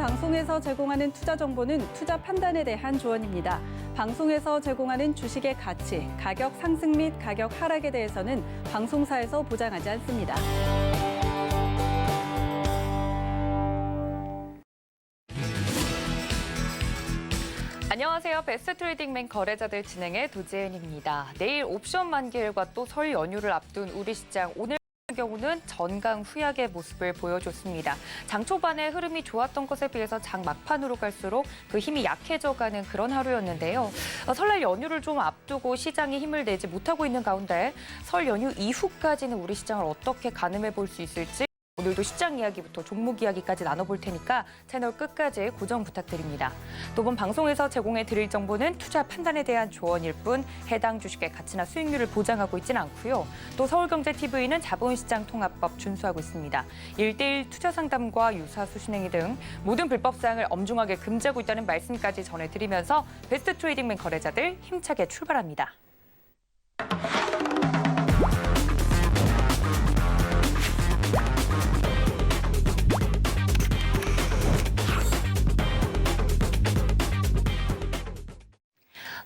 방송에서 제공하는 투자 정보는 투자 판단에 대한 조언입니다. 방송에서 제공하는 주식의 가치, 가격 상승 및 가격 하락에 대해서는 방송사에서 보장하지 않습니다. 안녕하세요. 베스트 트레이딩맨 거래자들 진행의 도지은입니다. 내일 옵션 만기일과 또 설 연휴를 앞둔 우리 시장 오늘 같은 경우는 전강 후약의 모습을 보여줬습니다. 장 초반에 흐름이 좋았던 것에 비해서 장 막판으로 갈수록 그 힘이 약해져가는 그런 하루였는데요. 설날 연휴를 좀 앞두고 시장이 힘을 내지 못하고 있는 가운데 설 연휴 이후까지는 우리 시장을 어떻게 가늠해 볼 수 있을지 오늘도 시장 이야기부터 종목 이야기까지 나눠볼 테니까 채널 끝까지 고정 부탁드립니다. 또 본 방송에서 제공해 드릴 정보는 투자 판단에 대한 조언일 뿐 해당 주식의 가치나 수익률을 보장하고 있지는 않고요. 또 서울경제TV는 자본시장 통합법 준수하고 있습니다. 1:1 투자 상담과 유사 수신행위 등 모든 불법 사항을 엄중하게 금지하고 있다는 말씀까지 전해드리면서 베스트 트레이딩맨 거래자들 힘차게 출발합니다.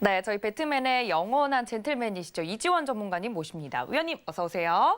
네, 저희 배트맨의 영원한 젠틀맨이시죠. 이지원 전문가님 모십니다. 위원님 어서 오세요.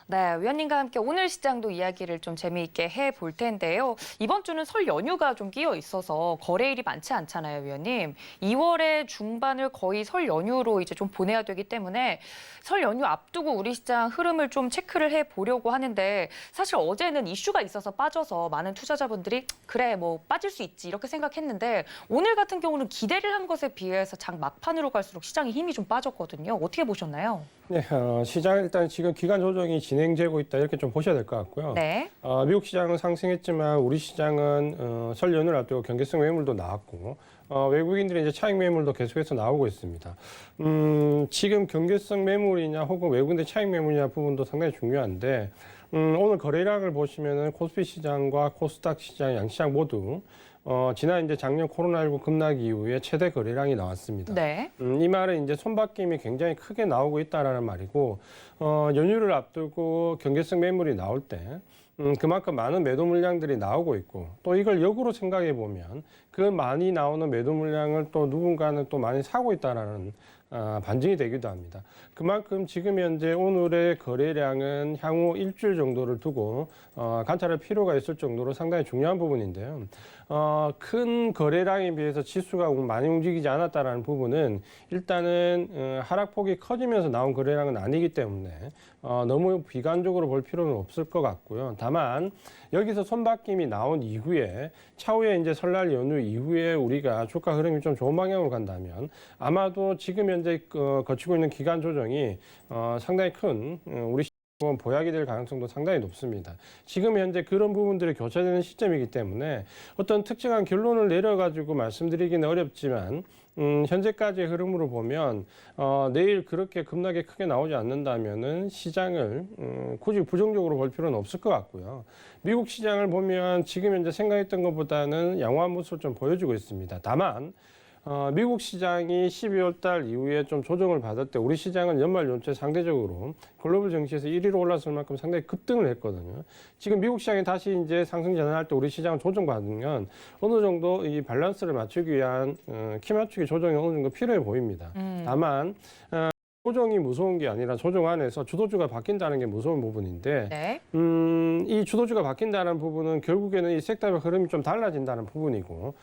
네, 위원님과 함께 오늘 시장도 이야기를 좀 재미있게 해볼 텐데요. 이번 주는 설 연휴가 좀 끼어 있어서 거래일이 많지 않잖아요, 위원님. 2월의 중반을 거의 설 연휴로 이제 좀 보내야 되기 때문에 설 연휴 앞두고 우리 시장 흐름을 좀 체크를 해보려고 하는데 사실 어제는 이슈가 있어서 빠져서 많은 투자자분들이 그래, 뭐 빠질 수 있지 이렇게 생각했는데 오늘 같은 경우는 기대를 한 것에 비해서 장 막판으로 갈수록 시장의 힘이 좀 빠졌거든요. 어떻게 보셨나요? 네, 시장 일단 지금 기간 조정이 진행되고 있다 이렇게 좀 보셔야 될 것 같고요. 네. 미국 시장은 상승했지만 우리 시장은 설 연휴를 앞두고 경계성 매물도 나왔고 외국인들이 이제 차익 매물도 계속해서 나오고 있습니다. 지금 경계성 매물이냐 혹은 외국인들 차익 매물이냐 부분도 상당히 중요한데 오늘 거래량을 보시면은 코스피 시장과 코스닥 시장, 양시장 모두 지난 이제 작년 코로나19 급락 이후에 최대 거래량이 나왔습니다. 네. 이 말은 이제 손바뀜이 굉장히 크게 나오고 있다라는 말이고, 연휴를 앞두고 경계성 매물이 나올 때, 그만큼 많은 매도 물량들이 나오고 있고, 또 이걸 역으로 생각해 보면 그 많이 나오는 매도 물량을 또 누군가는 또 많이 사고 있다라는 반증이 되기도 합니다. 그만큼 지금 현재 오늘의 거래량은 향후 일주일 정도를 두고 관찰할 필요가 있을 정도로 상당히 중요한 부분인데요. 큰 거래량에 비해서 지수가 많이 움직이지 않았다는 부분은 일단은 하락폭이 커지면서 나온 거래량은 아니기 때문에 너무 비관적으로 볼 필요는 없을 것 같고요. 다만 여기서 손바뀜이 나온 이후에 차후에 이제 설날 연휴 이후에 우리가 주가 흐름이 좀 좋은 방향으로 간다면 아마도 지금 현재 거치고 있는 기간 조정이 상당히 큰 우리 보약이 될 가능성도 상당히 높습니다. 지금 현재 그런 부분들이 교차되는 시점이기 때문에 어떤 특정한 결론을 내려가지고 말씀드리기는 어렵지만 현재까지의 흐름으로 보면 내일 그렇게 급락이 크게 나오지 않는다면은 시장을 굳이 부정적으로 볼 필요는 없을 것 같고요. 미국 시장을 보면 지금 현재 생각했던 것보다는 양호한 모습을 좀 보여주고 있습니다. 다만 미국 시장이 12월 달 이후에 좀 조정을 받을 때 우리 시장은 연말 연초에 상대적으로 글로벌 증시에서 1위로 올랐을 만큼 상당히 급등을 했거든요. 지금 미국 시장이 다시 이제 상승 전환할 때 우리 시장은 조정받으면 어느 정도 이 밸런스를 맞추기 위한 키 맞추기 조정이 어느 정도 필요해 보입니다. 다만 조정이 무서운 게 아니라 조정 안에서 주도주가 바뀐다는 게 무서운 부분인데 네. 이 주도주가 바뀐다는 부분은 결국에는 이 섹터의 흐름이 좀 달라진다는 부분이고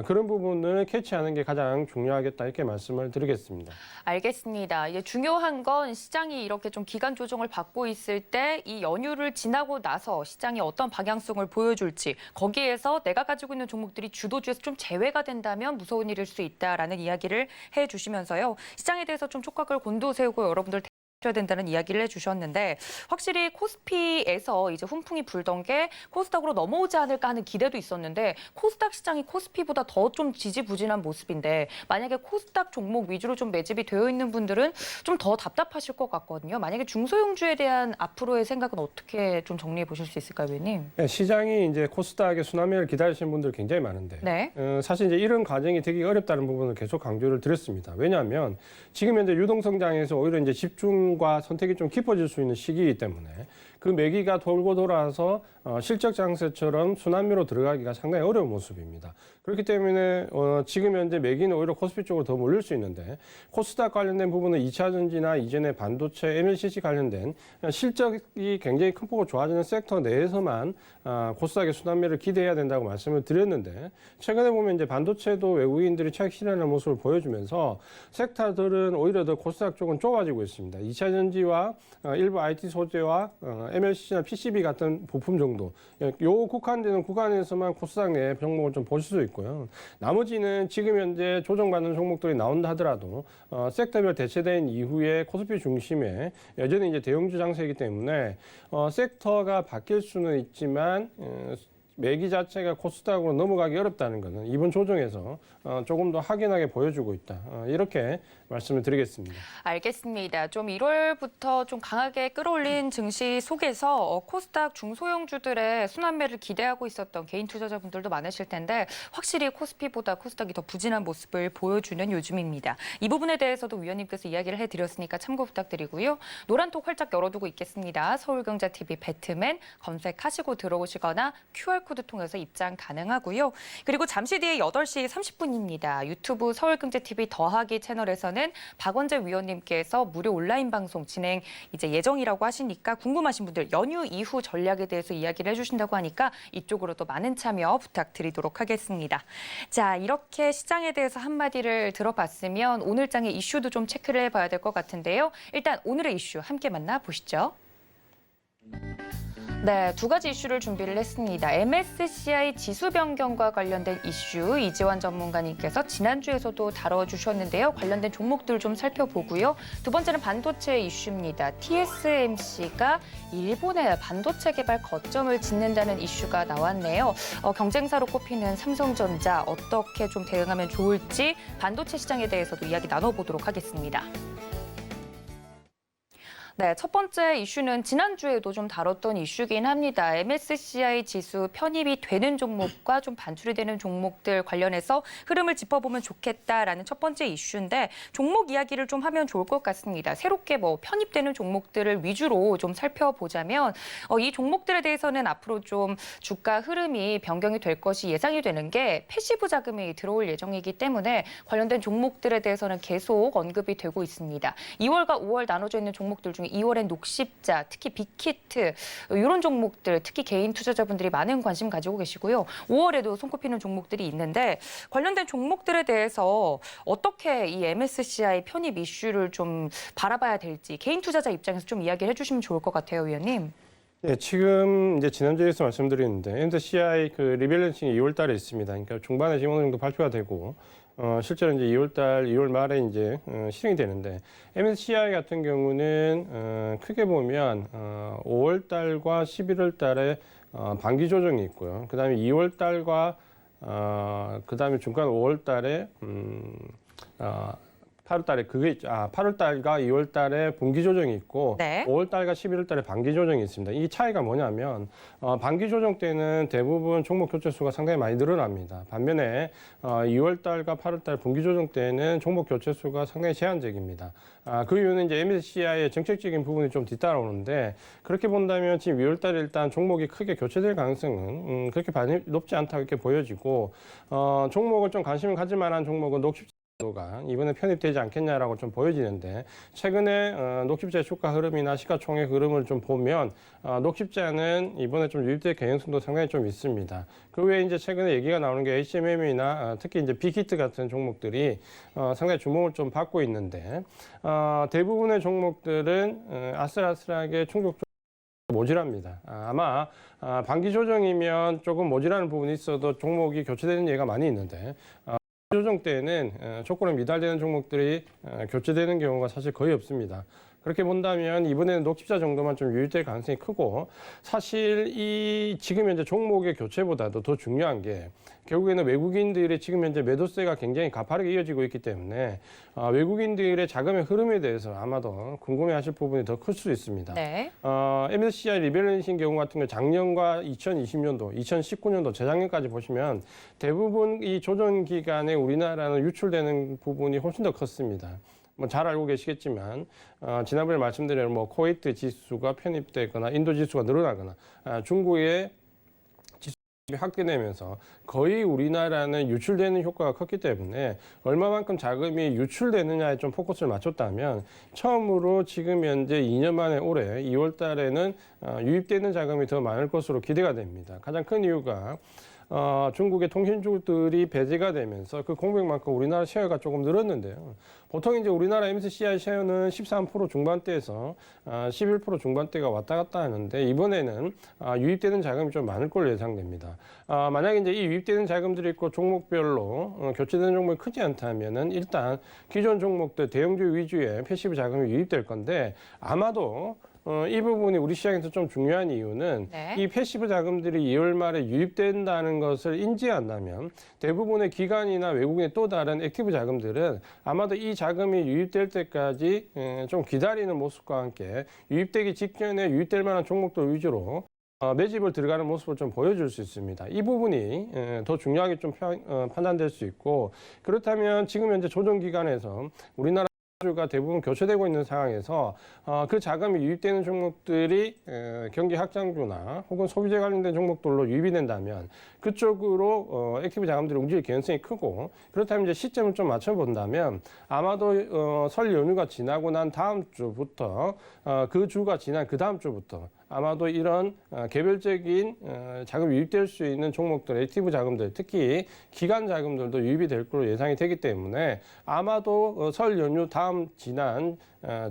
그런 부분을 캐치하는 게 가장 중요하겠다 이렇게 말씀을 드리겠습니다. 알겠습니다. 이제 중요한 건 시장이 이렇게 좀 기간 조정을 받고 있을 때 이 연휴를 지나고 나서 시장이 어떤 방향성을 보여줄지 거기에서 내가 가지고 있는 종목들이 주도주에서 좀 제외가 된다면 무서운 일일 수 있다라는 이야기를 해주시면서요. 시장에 대해서 좀 촉각을 곤두세우고 여러분들 해야 된다는 이야기를 해주셨는데 확실히 코스피에서 이제 훈풍이 불던 게 코스닥으로 넘어오지 않을까 하는 기대도 있었는데 코스닥 시장이 코스피보다 더 좀 지지부진한 모습인데 만약에 코스닥 종목 위주로 좀 매집이 되어 있는 분들은 좀 더 답답하실 것 같거든요. 만약에 중소형주에 대한 앞으로의 생각은 어떻게 좀 정리해 보실 수 있을까요, 위원님? 네, 시장이 이제 코스닥의 순환매를 기다리시는 분들 굉장히 많은데 네. 사실 이제 이런 과정이 되게 어렵다는 부분을 계속 강조를 드렸습니다. 왜냐하면 지금 현재 유동성장에서 오히려 이제 집중 시장과 선택이 좀 깊어질 수 있는 시기이기 때문에 그 매기가 돌고 돌아서 실적 장세처럼 순환매로 들어가기가 상당히 어려운 모습입니다. 그렇기 때문에 지금 현재 매기는 오히려 코스피 쪽으로 더 몰릴 수 있는데 코스닥 관련된 부분은 2차전지나 이전에 반도체, MLCC 관련된 실적이 굉장히 큰 폭으로 좋아지는 섹터 내에서만 코스닥의 순환매를 기대해야 된다고 말씀을 드렸는데 최근에 보면 이제 반도체도 외국인들이 차익 실현하는 모습을 보여주면서 섹터들은 오히려 더 코스닥 쪽은 좁아지고 있습니다. 2차전지와 일부 IT 소재와 MLCC나 PCB 같은 부품 정도 요 국한되는 구간에서만 코스닥 내 종목을 좀 보실 수 있고요. 나머지는 지금 현재 조정받는 종목들이 나온다 하더라도 섹터별 대체된 이후에 코스피 중심에 여전히 이제 대형주 장세이기 때문에 섹터가 바뀔 수는 있지만 매기 자체가 코스닥으로 넘어가기 어렵다는 것은 이번 조정에서 조금 더 확연하게 보여주고 있다. 이렇게 말씀을 드리겠습니다. 알겠습니다. 좀 1월부터 좀 강하게 끌어올린 증시 속에서 코스닥 중소형주들의 순환매를 기대하고 있었던 개인 투자자분들도 많으실 텐데 확실히 코스피보다 코스닥이 더 부진한 모습을 보여주는 요즘입니다. 이 부분에 대해서도 위원님께서 이야기를 해드렸으니까 참고 부탁드리고요. 노란톡 활짝 열어두고 있겠습니다. 서울경제TV 배트맨 검색하시고 들어오시거나 QR코드 통해서 입장 가능하고요. 그리고 잠시 뒤에 8시 30분입니다. 유튜브 서울경제TV 더하기 채널에서는 박원재 위원님께서 무료 온라인 방송 진행 이제 예정이라고 하시니까 궁금하신 분들 연휴 이후 전략에 대해서 이야기를 해주신다고 하니까 이쪽으로도 많은 참여 부탁드리도록 하겠습니다. 자, 이렇게 시장에 대해서 한마디를 들어봤으면 오늘 장의 이슈도 좀 체크를 해봐야 될 것 같은데요. 일단 오늘의 이슈 함께 만나보시죠. 네, 두 가지 이슈를 준비를 했습니다. MSCI 지수 변경과 관련된 이슈 이지환 전문가님께서 지난주에서도 다뤄주셨는데요. 관련된 종목들 좀 살펴보고요. 두 번째는 반도체 이슈입니다. TSMC가 일본의 반도체 개발 거점을 짓는다는 이슈가 나왔네요. 경쟁사로 꼽히는 삼성전자 어떻게 좀 대응하면 좋을지 반도체 시장에 대해서도 이야기 나눠보도록 하겠습니다. 네, 첫 번째 이슈는 지난주에도 좀 다뤘던 이슈긴 합니다. MSCI 지수 편입이 되는 종목과 좀 반출이 되는 종목들 관련해서 흐름을 짚어보면 좋겠다라는 첫 번째 이슈인데 종목 이야기를 좀 하면 좋을 것 같습니다. 새롭게 편입되는 종목들을 위주로 좀 살펴보자면 이 종목들에 대해서는 앞으로 좀 주가 흐름이 변경이 될 것이 예상이 되는 게 패시브 자금이 들어올 예정이기 때문에 관련된 종목들에 대해서는 계속 언급이 되고 있습니다. 2월과 5월 나눠져 있는 종목들 중에 2월엔 녹십자, 특히 빅히트 이런 종목들 특히 개인 투자자분들이 많은 관심 가지고 계시고요. 5월에도 손꼽히는 종목들이 있는데 관련된 종목들에 대해서 어떻게 이 MSCI 편입 이슈를 좀 바라봐야 될지 개인 투자자 입장에서 좀 이야기를 해주시면 좋을 것 같아요, 위원님. 네, 지금 이제 지난주에서 말씀드렸는데 MSCI 그 리밸런싱이 2월 달에 있습니다. 그러니까 중반에 지금 어느 정도 발표가 되고 실제로 이제 2월 말에 이제 실행이 되는데 MSCI 같은 경우는 크게 보면 5월 달과 11월 달에 반기 조정이 있고요. 그다음에 2월 달과 그다음에 중간 5월 달에 8월 달에 그게 있죠. 8월 달과 2월 달에 분기 조정이 있고 네. 5월 달과 11월 달에 반기 조정이 있습니다. 이 차이가 뭐냐면 반기 조정 때는 대부분 종목 교체 수가 상당히 많이 늘어납니다. 반면에 2월 달과 8월 달 분기 조정 때는 종목 교체 수가 상당히 제한적입니다. 그 이유는 이제 MSCI의 정책적인 부분이 좀 뒤따라오는데 그렇게 본다면 지금 2월 달에 일단 종목이 크게 교체될 가능성은 그렇게 많이 높지 않다고 이렇게 보여지고 종목을 좀 관심을 가질 만한 종목은 녹십자가 이번에 편입되지 않겠냐라고 좀 보여지는데 최근에 녹십자의 주가 흐름이나 시가총액 흐름을 좀 보면 녹십자는 이번에 좀 유입될 가능성도 상당히 좀 있습니다. 그 외에 이제 최근에 얘기가 나오는 게 HMM이나 특히 이제 빅히트 같은 종목들이 상당히 주목을 좀 받고 있는데 대부분의 종목들은 아슬아슬하게 충족적으로 모질합니다. 아마 반기 조정이면 조금 모질하는 부분이 있어도 종목이 교체되는 예가 많이 있는데 조정 때는 조건에 미달되는 종목들이 교체되는 경우가 사실 거의 없습니다. 그렇게 본다면 이번에는 녹십자 정도만 좀 유입될 가능성이 크고 사실 이 지금 현재 종목의 교체보다도 더 중요한 게 결국에는 외국인들의 지금 현재 매도세가 굉장히 가파르게 이어지고 있기 때문에 외국인들의 자금의 흐름에 대해서 아마도 궁금해하실 부분이 더 클 수 있습니다. 네. MSCI 리밸런싱 경우 같은 경우 작년과 2020년도, 2019년도, 재작년까지 보시면 대부분 이 조정 기간에 우리나라는 유출되는 부분이 훨씬 더 컸습니다. 뭐 잘 알고 계시겠지만 지난번에 말씀드린 뭐 코웨이트 지수가 편입되거나 인도 지수가 늘어나거나 중국의 확대되면서 거의 우리나라는 유출되는 효과가 컸기 때문에 얼마만큼 자금이 유출되느냐에 좀 포커스를 맞췄다면 처음으로 지금 현재 2년 만에 올해 2월 달에는 유입되는 자금이 더 많을 것으로 기대가 됩니다. 가장 큰 이유가 중국의 통신주들이 배제가 되면서 그 공백만큼 우리나라 셰어가 조금 늘었는데요. 보통 이제 우리나라 MSCI 셰어는 13% 중반대에서 11% 중반대가 왔다 갔다 하는데 이번에는 유입되는 자금이 좀 많을 걸로 예상됩니다. 만약에 이제 이 유입되는 자금들이 있고 종목별로 교체되는 종목이 크지 않다면은 일단 기존 종목들 대형주 위주의 패시브 자금이 유입될 건데 아마도 이 부분이 우리 시장에서 좀 중요한 이유는 네. 이 패시브 자금들이 2월 말에 유입된다는 것을 인지한다면 대부분의 기관이나 외국인의 또 다른 액티브 자금들은 아마도 이 자금이 유입될 때까지 좀 기다리는 모습과 함께 유입되기 직전에 유입될 만한 종목들 위주로 매집을 들어가는 모습을 좀 보여줄 수 있습니다. 이 부분이 더 중요하게 좀 판단될 수 있고 그렇다면 지금 현재 조정 기간에서 우리나라 가 대부분 교체되고 있는 상황에서 그 자금이 유입되는 종목들이 경기 확장주나 혹은 소비재 관련된 종목들로 유입이 된다면 그쪽으로 액티브 자금들이 움직일 가능성이 크고 그렇다면 이제 시점을 좀 맞춰본다면 아마도 설 연휴가 지나고 난 다음 주부터 그 주가 지난 그 다음 주부터 아마도 이런 개별적인 자금이 유입될 수 있는 종목들, 액티브 자금들, 특히 기관 자금들도 유입이 될 걸로 예상이 되기 때문에 아마도 설 연휴 다음 지난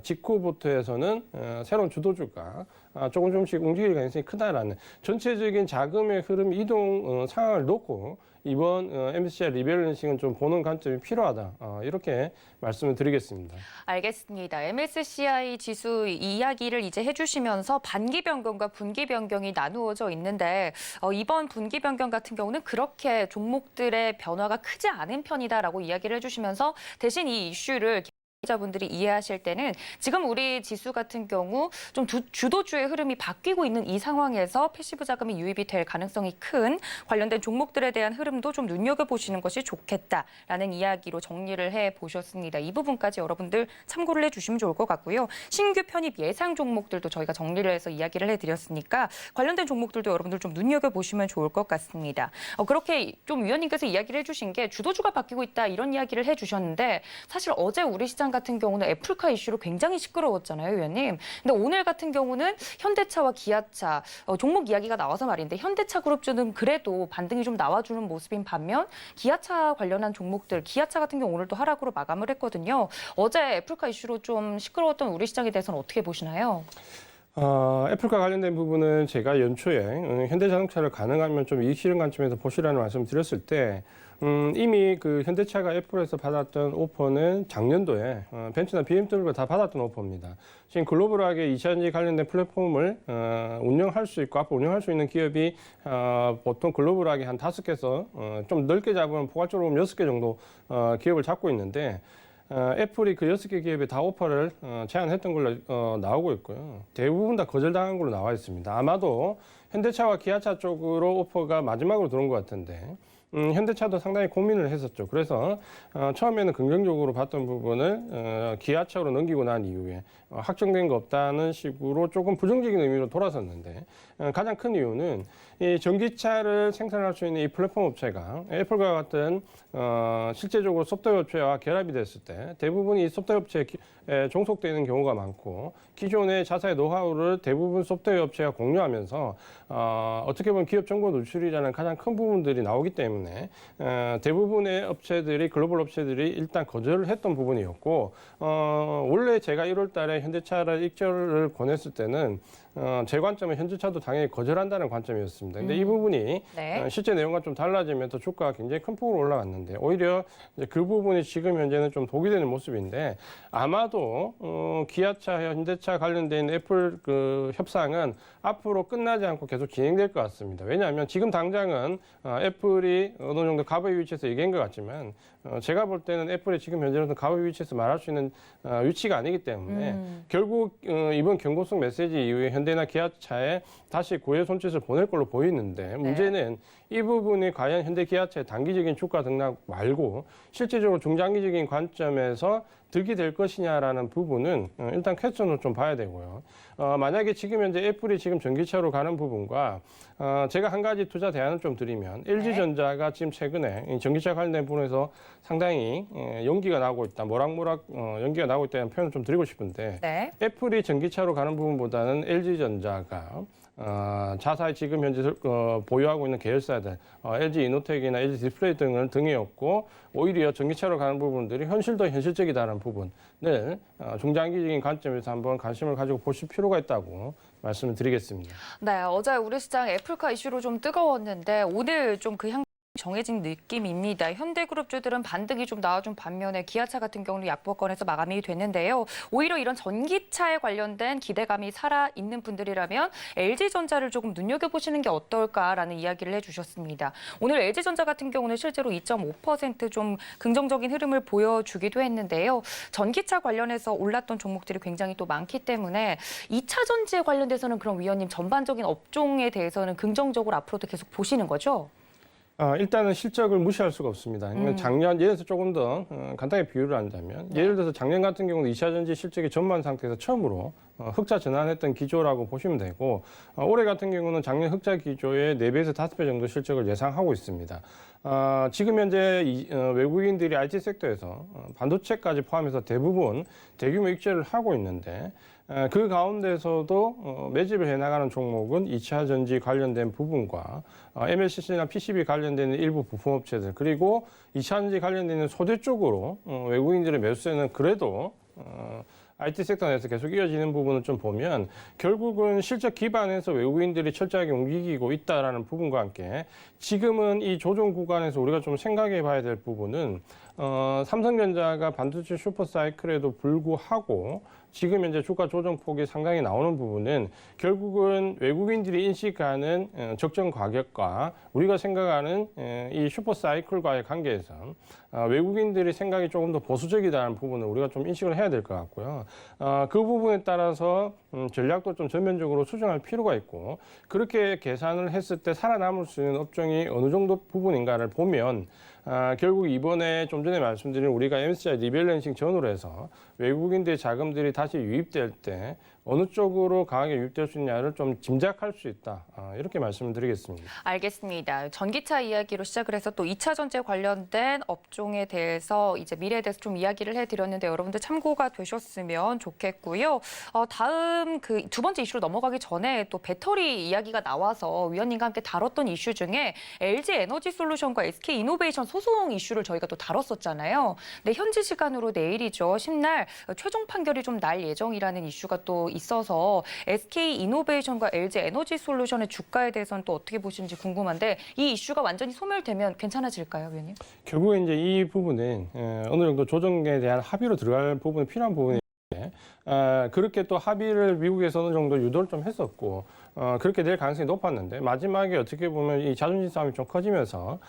직후부터 해서는 새로운 주도주가 조금씩 움직일 가능성이 크다라는 전체적인 자금의 흐름 이동 상황을 놓고 이번 MSCI 리밸런싱은 좀 보는 관점이 필요하다. 이렇게 말씀을 드리겠습니다. 알겠습니다. MSCI 지수 이야기를 이제 해주시면서 반기 변경과 분기 변경이 나누어져 있는데 이번 분기 변경 같은 경우는 그렇게 종목들의 변화가 크지 않은 편이다라고 이야기를 해주시면서 대신 이 이슈를 자분들이 이해하실 때는 지금 우리 지수 같은 경우 좀 주도주의 흐름이 바뀌고 있는 이 상황에서 패시브 자금이 유입이 될 가능성이 큰 관련된 종목들에 대한 흐름도 좀 눈여겨보시는 것이 좋겠다라는 이야기로 정리를 해보셨습니다. 이 부분까지 여러분들 참고를 해주시면 좋을 것 같고요. 신규 편입 예상 종목들도 저희가 정리를 해서 이야기를 해드렸으니까 관련된 종목들도 여러분들 좀 눈여겨보시면 좋을 것 같습니다. 그렇게 좀 위원님께서 이야기를 해주신 게 주도주가 바뀌고 있다 이런 이야기를 해주셨는데 사실 어제 우리 시장 같은 경우는 애플카 이슈로 굉장히 시끄러웠잖아요, 위원님. 근데 오늘 같은 경우는 현대차와 기아차 종목 이야기가 나와서 말인데 현대차 그룹주는 그래도 반등이 좀 나와주는 모습인 반면 기아차 관련한 종목들, 기아차 같은 경우 오늘도 하락으로 마감을 했거든요. 어제 애플카 이슈로 좀 시끄러웠던 우리 시장에 대해서는 어떻게 보시나요? 애플과 관련된 부분은 제가 연초에 현대자동차를 가능하면 좀 이익 실현 관점에서 보시라는 말씀을 드렸을 때 이미 그 현대차가 애플에서 받았던 오퍼는 작년도에 벤츠나 BMW가 다 받았던 오퍼입니다. 지금 글로벌하게 2차전지 관련된 플랫폼을 운영할 수 있고 앞으로 운영할 수 있는 기업이 보통 글로벌하게 한 5개에서 좀 넓게 잡으면 포괄적으로 보면 6개 정도 기업을 잡고 있는데 애플이 그 6개 기업에 다 오퍼를 제안했던 걸로 나오고 있고요. 대부분 다 거절당한 걸로 나와 있습니다. 아마도 현대차와 기아차 쪽으로 오퍼가 마지막으로 들어온 것 같은데 현대차도 상당히 고민을 했었죠. 그래서 처음에는 긍정적으로 봤던 부분을 기아차로 넘기고 난 이후에 확정된 거 없다는 식으로 조금 부정적인 의미로 돌아섰는데 가장 큰 이유는 이 전기차를 생산할 수 있는 이 플랫폼 업체가 애플과 같은 실제적으로 소프트웨어 업체와 결합이 됐을 때 대부분 이 소프트웨어 업체에 종속되는 경우가 많고 기존의 자사의 노하우를 대부분 소프트웨어 업체가 공유하면서 어떻게 보면 기업 정보 노출이라는 가장 큰 부분들이 나오기 때문에 대부분의 업체들이 글로벌 업체들이 일단 거절을 했던 부분이었고 원래 제가 1월 달에 현대차를 익절을 권했을 때는 제 관점은 현대차도 당연히 거절한다는 관점이었습니다. 근데 이 부분이 네. 실제 내용과 좀 달라지면서 주가가 굉장히 큰 폭으로 올라갔는데 오히려 이제 그 부분이 지금 현재는 좀 독이 되는 모습인데 아마도 기아차, 현대차 관련된 애플 그 협상은 앞으로 끝나지 않고 계속 진행될 것 같습니다. 왜냐하면 지금 당장은 애플이 어느 정도 값의 위치에서 얘기한 것 같지만 제가 볼 때는 애플이 지금 현재로서는 값의 위치에서 말할 수 있는 위치가 아니기 때문에 결국 이번 경고성 메시지 이후에 현대나 기아차에 다시 고해 손짓을 보낼 걸로 보이는데 문제는 이 부분이 과연 현대 기아차의 단기적인 주가 등락 말고 실제적으로 중장기적인 관점에서 득이 될 것이냐라는 부분은 일단 퀘스천으로 좀 봐야 되고요. 만약에 지금 현재 애플이 지금 전기차로 가는 부분과 제가 한 가지 투자 대안을 좀 드리면 LG전자가 지금 최근에 이 전기차 관련된 부분에서 상당히 연기가 나고 있다, 모락모락 연기가 나고 있다는 표현을 좀 드리고 싶은데 네. 애플이 전기차로 가는 부분보다는 LG전자가 자사의 지금 현재 보유하고 있는 계열사들 LG 이노텍이나 LG 디스플레이 등을 등에 업고 오히려 전기차로 가는 부분들이 더 현실적이다는 부분을 중장기적인 관점에서 한번 관심을 가지고 보실 필요가 있다고 말씀을 드리겠습니다. 네, 어제 우리 시장 애플카 이슈로 좀 뜨거웠는데 오늘 좀 그 향 정해진 느낌입니다. 현대그룹주들은 반등이 좀 나와준 반면에 기아차 같은 경우는 약보권에서 마감이 됐는데요. 오히려 이런 전기차에 관련된 기대감이 살아있는 분들이라면 LG전자를 조금 눈여겨보시는 게 어떨까라는 이야기를 해주셨습니다. 오늘 LG전자 같은 경우는 실제로 2.5% 긍정적인 흐름을 보여주기도 했는데요. 전기차 관련해서 올랐던 종목들이 굉장히 또 많기 때문에 2차 전지에 관련돼서는 그럼 위원님 전반적인 업종에 대해서는 긍정적으로 앞으로도 계속 보시는 거죠? 일단은 실적을 무시할 수가 없습니다. 작년, 예를 들어서 조금 더 간단하게 비유를 한다면, 예를 들어서 작년 같은 경우는 2차 전지 실적이 전무한 상태에서 처음으로 흑자 전환했던 기조라고 보시면 되고, 올해 같은 경우는 작년 흑자 기조의 4배에서 5배 정도 실적을 예상하고 있습니다. 지금 현재 외국인들이 IT 섹터에서 반도체까지 포함해서 대부분 대규모 익절을 하고 있는데, 그 가운데서도 매집을 해나가는 종목은 2차 전지 관련된 부분과 MLCC나 PCB 관련되는 일부 부품업체들, 그리고 2차 전지 관련되는 소재 쪽으로 외국인들의 매수세는 그래도 IT 섹터 내에서 계속 이어지는 부분을 좀 보면 결국은 실적 기반에서 외국인들이 철저하게 움직이고 있다라는 부분과 함께 지금은 이 조정 구간에서 우리가 좀 생각해 봐야 될 부분은 삼성전자가 반도체 슈퍼사이클에도 불구하고 지금 현재 주가 조정폭이 상당히 나오는 부분은 결국은 외국인들이 인식하는 적정 가격과 우리가 생각하는 이 슈퍼사이클과의 관계에서 외국인들이 생각이 조금 더 보수적이다는 부분을 우리가 좀 인식을 해야 될 것 같고요. 그 부분에 따라서 전략도 좀 전면적으로 수정할 필요가 있고, 그렇게 계산을 했을 때 살아남을 수 있는 업종이 어느 정도 부분인가를 보면 결국 이번에 좀 전에 말씀드린 우리가 MSCI 리밸런싱 전후로 해서 외국인들의 자금들이 다시 유입될 때 어느 쪽으로 강하게 유입될 수 있냐를 좀 짐작할 수 있다. 이렇게 말씀을 드리겠습니다. 알겠습니다. 전기차 이야기로 시작을 해서 또 2차 전지에 관련된 업종에 대해서 이제 미래에 대해서 좀 이야기를 해드렸는데 여러분들 참고가 되셨으면 좋겠고요. 다음 그 두 번째 이슈로 넘어가기 전에 또 배터리 이야기가 나와서 위원님과 함께 다뤘던 이슈 중에 LG 에너지 솔루션과 SK 이노베이션 소송 이슈를 저희가 또 다뤘었잖아요. 네, 현지 시간으로 내일이죠. 10날 최종 판결이 좀 날 예정이라는 이슈가 또 있어서 SK 이노베이션과 LG 에너지 솔루션의 주가에 대해서는 또 어떻게 보시는지 궁금한데 이 이슈가 완전히 소멸되면 괜찮아질까요, 위원님? 결국에 이제 이 부분은 어느 정도 조정에 대한 합의로 들어갈 부분이 필요한 부분이 그렇게 또 합의를 미국에서 어느 정도 유도를 좀 했었고 그렇게 될 가능성이 높았는데 마지막에 어떻게 보면 이 자존심 싸움이 좀 커지면서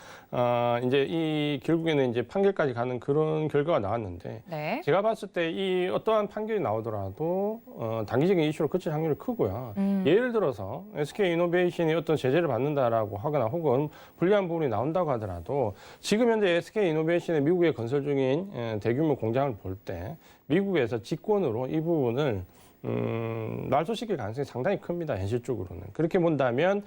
이제 이 결국에는 이제 판결까지 가는 그런 결과가 나왔는데 네. 제가 봤을 때 이 어떠한 판결이 나오더라도 단기적인 이슈로 그칠 확률이 크고요. 예를 들어서 SK 이노베이션이 어떤 제재를 받는다라고 하거나 혹은 불리한 부분이 나온다고 하더라도 지금 현재 SK 이노베이션의 미국에 건설 중인 대규모 공장을 볼 때 미국에서 직권으로 이 부분을 말소시킬 가능성이 상당히 큽니다. 현실적으로는. 그렇게 본다면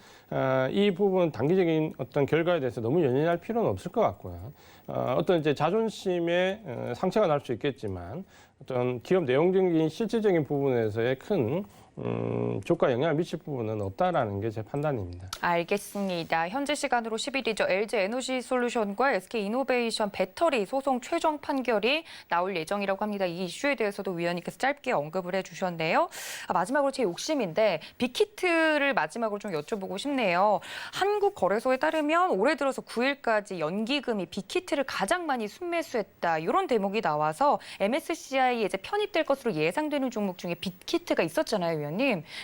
이 부분 단기적인 어떤 결과에 대해서 너무 연연할 필요는 없을 것 같고요. 어떤 이제 자존심에 상처가 날 수 있겠지만 어떤 기업 내용적인 실질적인 부분에서의 큰 주가 영향을 미칠 부분은 없다라는 게 제 판단입니다. 알겠습니다. 현지 시간으로 10일이죠. LG 에너지 솔루션과 SK 이노베이션 배터리 소송 최종 판결이 나올 예정이라고 합니다. 이 이슈에 대해서도 위원님께서 짧게 언급을 해주셨네요. 마지막으로 제 욕심인데 빅히트를 마지막으로 좀 여쭤보고 싶네요. 한국거래소에 따르면 올해 들어서 9일까지 연기금이 빅히트를 가장 많이 순매수했다. 이런 대목이 나와서 MSCI에 이제 편입될 것으로 예상되는 종목 중에 빅히트가 있었잖아요, 위원님.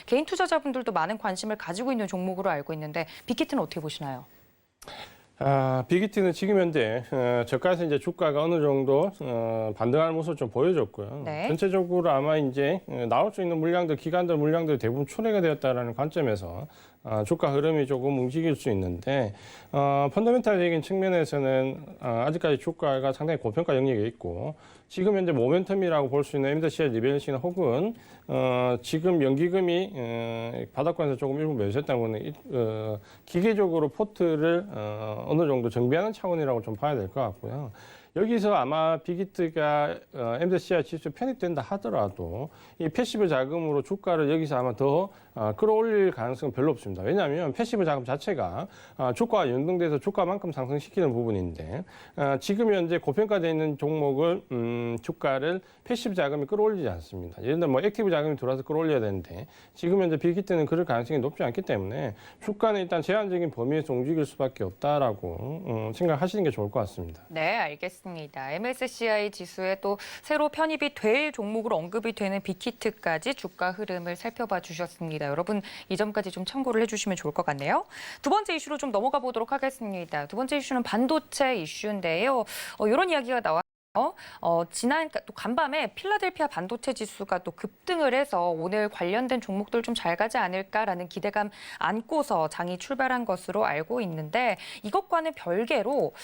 개인 투자자분들도 많은 관심을 가지고 있는 종목으로 알고 있는데 빅히트는 어떻게 보시나요? 빅히트는 지금 현재 저가에서 이제 주가가 어느 정도 반등하는 모습을 좀 보여줬고요. 네. 전체적으로 아마 이제 나올 수 있는 물량들, 기관들 물량들이 대부분 출회가 되었다라는 관점에서 주가 흐름이 조금 움직일 수 있는데 펀더멘탈적인 측면에서는 아직까지 주가가 상당히 고평가 영역에 있고 지금 현재 모멘텀이라고 볼 수 있는 MSCI 리밸런싱 혹은 지금 연기금이 바닥권에서 조금 일부 매수했다 보니 기계적으로 포트를 어느 정도 정비하는 차원이라고 좀 봐야 될 것 같고요. 여기서 아마 빅히트가 MSCI 지수 편입된다 하더라도 이 패시브 자금으로 주가를 여기서 아마 더 끌어올릴 가능성은 별로 없습니다. 왜냐하면 패시브 자금 자체가 주가와 연동돼서 주가만큼 상승시키는 부분인데 지금 현재 고평가되어 있는 종목을 주가를 패시브 자금이 끌어올리지 않습니다. 예를 들어 뭐 액티브 자금이 들어와서 끌어올려야 되는데 지금 현재 빅히트는 그럴 가능성이 높지 않기 때문에 주가는 일단 제한적인 범위에서 움직일 수밖에 없다라고 생각하시는 게 좋을 것 같습니다. 네, 알겠습니다. MSCI 지수에 또 새로 편입이 될 종목으로 언급이 되는 빅히트까지 주가 흐름을 살펴봐 주셨습니다. 여러분 이 점까지 좀 참고를 해주시면 좋을 것 같네요. 두 번째 이슈로 좀 넘어가 보도록 하겠습니다. 두 번째 이슈는 반도체 이슈인데요. 이런 이야기가 나와. 지난 또 간밤에 필라델피아 반도체 지수가 또 급등을 해서 오늘 관련된 종목들 좀 잘 가지 않을까라는 기대감 안고서 장이 출발한 것으로 알고 있는데 이것과는 별개로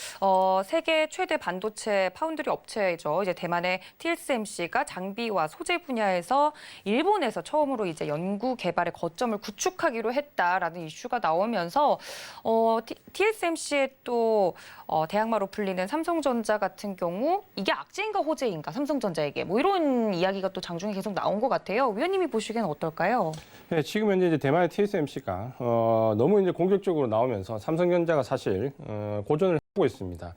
세계 최대 반도체 파운드리 업체죠. 이제 대만의 TSMC가 장비와 소재 분야에서 일본에서 처음으로 이제 연구 개발의 거점을 구축하기로 했다라는 이슈가 나오면서 TSMC의 또 대항마로 불리는 삼성전자 같은 경우 이게 악재인가 호재인가 삼성전자에게 뭐 이런 이야기가 또 장중에 계속 나온 것 같아요. 위원님이 보시기에는 어떨까요? 네, 지금 현재 이제 대만의 TSMC가 너무 이제 공격적으로 나오면서 삼성전자가 사실 고전을 하고 있습니다.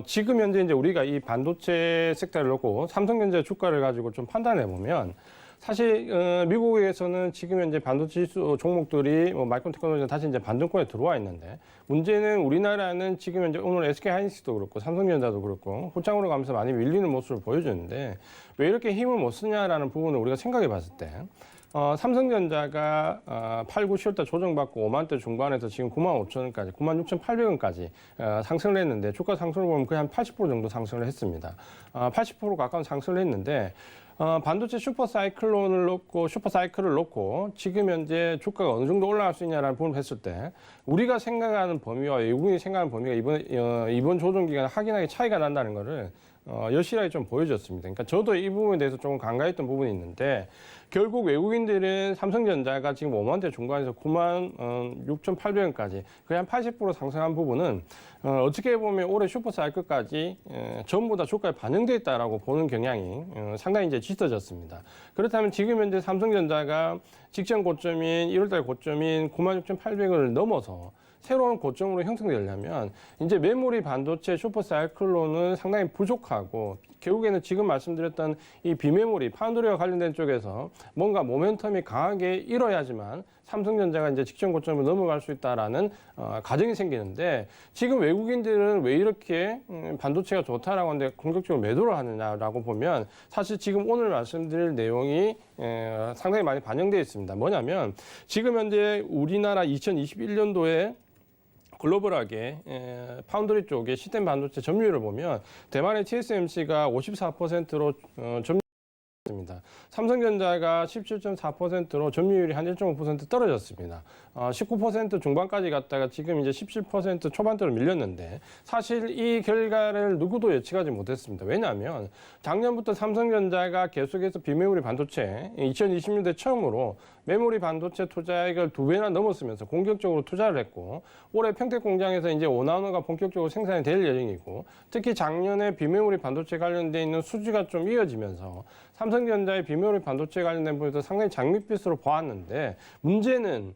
지금 현재 이제 우리가 이 반도체 섹터를 놓고 삼성전자 주가를 가지고 좀 판단해 보면. 사실 미국에서는 지금 현재 반도체 지수 종목들이 마이크론 테크놀로지가 다시 이제 반등권에 들어와 있는데 문제는 우리나라는 지금 현재 오늘 SK하이닉스도 그렇고 삼성전자도 그렇고 후창으로 가면서 많이 밀리는 모습을 보여주는데 왜 이렇게 힘을 못 쓰냐라는 부분을 우리가 생각해 봤을 때 삼성전자가 8, 9, 10월달 조정받고 5만대 중반에서 지금 9만 5천 원까지, 9만 6,800원까지 상승을 했는데 주가 상승을 보면 거의 한 80% 정도 상승을 했습니다. 80% 가까운 상승을 했는데 반도체 슈퍼사이클을 놓고 지금 현재 주가가 어느 정도 올라갈 수 있냐라는 부분을 했을 때 우리가 생각하는 범위와 외국인이 생각하는 범위가 이번 조정 기간에 확연하게 차이가 난다는 것을 여실하게 좀 보여줬습니다. 그러니까 저도 이 부분에 대해서 조금 간과했던 부분이 있는데 결국 외국인들은 삼성전자가 지금 5만대 중반에서 9만 6,800원까지 거의 한 80% 상승한 부분은 어떻게 보면 올해 슈퍼사이클까지 전부 다 주가에 반영돼 있다라고 보는 경향이 상당히 이제 짙어졌습니다. 그렇다면 지금 현재 삼성전자가 직전 고점인 1월달 고점인 9만 6,800원을 넘어서 새로운 고점으로 형성되려면 이제 메모리 반도체 슈퍼사이클론은 상당히 부족하고 결국에는 지금 말씀드렸던 이 비메모리 파운드리와 관련된 쪽에서 뭔가 모멘텀이 강하게 일어야지만 삼성전자가 이제 직전 고점을 넘어갈 수 있다라는 가정이 생기는데 지금 외국인들은 왜 이렇게 반도체가 좋다라고 하는데 공격적으로 매도를 하느냐라고 보면 사실 지금 오늘 말씀드릴 내용이 상당히 많이 반영되어 있습니다. 뭐냐면 지금 현재 우리나라 2021년도에 글로벌하게 파운드리 쪽에 시스템 반도체 점유율을 보면 대만의 TSMC가 54%로 점유했습니다. 삼성전자가 17.4%로 점유율이 한 1.5% 떨어졌습니다. 19% 중반까지 갔다가 지금 이제 17% 초반대로 밀렸는데 사실 이 결과를 누구도 예측하지 못했습니다. 왜냐하면 작년부터 삼성전자가 계속해서 비메모리 반도체 2020년대 처음으로 메모리 반도체 투자액을 2배나 넘었으면서 공격적으로 투자를 했고 올해 평택 공장에서 이제 5나노가 본격적으로 생산이 될 예정이고 특히 작년에 비메모리 반도체 관련돼 있는 수주가 좀 이어지면서 삼성전자의 비메모리 반도체 관련된 부분에서 상당히 장밋빛으로 보았는데 문제는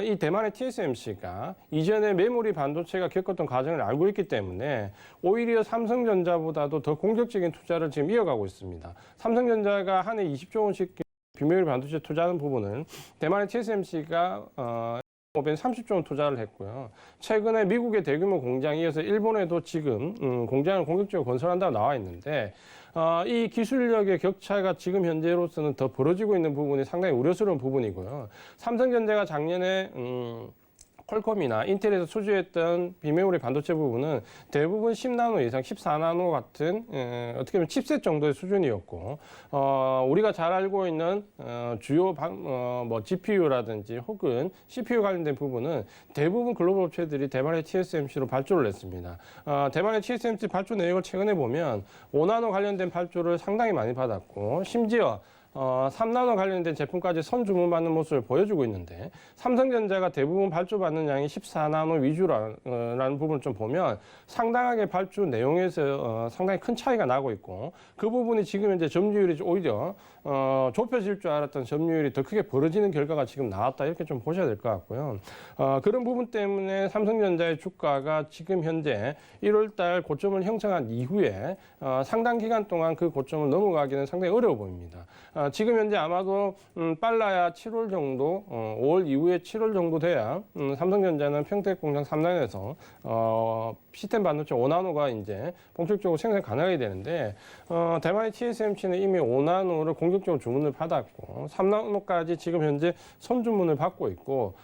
이 대만의 TSMC가 이전에 메모리 반도체가 겪었던 과정을 알고 있기 때문에 오히려 삼성전자보다도 더 공격적인 투자를 지금 이어가고 있습니다. 삼성전자가 한 해 20조 원씩 비메모리 반도체 투자하는 부분은 대만의 TSMC가 30조 원 투자를 했고요. 최근에 미국의 대규모 공장에 이어서 일본에도 지금 공장을 공격적으로 건설한다고 나와 있는데 이 기술력의 격차가 지금 현재로서는 더 벌어지고 있는 부분이 상당히 우려스러운 부분이고요. 삼성전자가 작년에 퀄컴이나 인텔에서 수주했던 비메모리 반도체 부분은 대부분 10나노 이상, 14나노 같은 어떻게 보면 칩셋 정도의 수준이었고 우리가 잘 알고 있는 주요 뭐 GPU라든지 혹은 CPU 관련된 부분은 대부분 글로벌 업체들이 대만의 TSMC로 발주를 했습니다. 대만의 TSMC 발주 내역을 최근에 보면 5나노 관련된 발주를 상당히 많이 받았고 심지어 3나노 관련된 제품까지 선주문받는 모습을 보여주고 있는데 삼성전자가 대부분 발주받는 양이 14나노 위주라는 부분을 좀 보면 상당하게 발주 내용에서 상당히 큰 차이가 나고 있고 그 부분이 지금 현재 점유율이 오히려 좁혀질 줄 알았던 점유율이 더 크게 벌어지는 결과가 지금 나왔다 이렇게 좀 보셔야 될 것 같고요. 그런 부분 때문에 삼성전자의 주가가 지금 현재 1월 달 고점을 형성한 이후에 상당 기간 동안 그 고점을 넘어가기는 상당히 어려워 보입니다. 지금 현재 아마도 빨라야 7월 정도, 5월 이후에 7월 정도 돼야 삼성전자는 평택 공장 3단에서 시스템 반도체 5나노가 이제 본격적으로 생산 가능하게 되는데 대만의 TSMC는 이미 5나노를 공격적으로 주문을 받았고 3나노까지 지금 현재 선주문을 받고 있고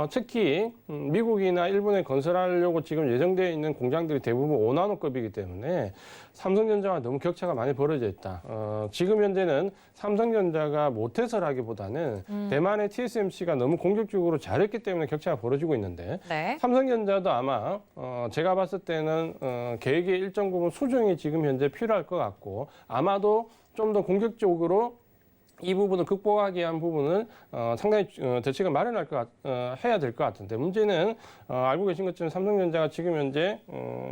특히 미국이나 일본에 건설하려고 지금 예정되어 있는 공장들이 대부분 5나노급이기 때문에 삼성전자와 너무 격차가 많이 벌어져 있다. 지금 현재는 삼성전자가 못해서라기보다는 대만의 TSMC가 너무 공격적으로 잘했기 때문에 격차가 벌어지고 있는데 네. 삼성전자도 아마 제가 봤을 때는 계획의 일정 부분 수정이 지금 현재 필요할 것 같고 아마도 좀 더 공격적으로 이 부분을 극복하기 위한 부분은 상당히 대책을 마련할 해야 될 것 같은데 문제는 알고 계신 것처럼 삼성전자가 지금 현재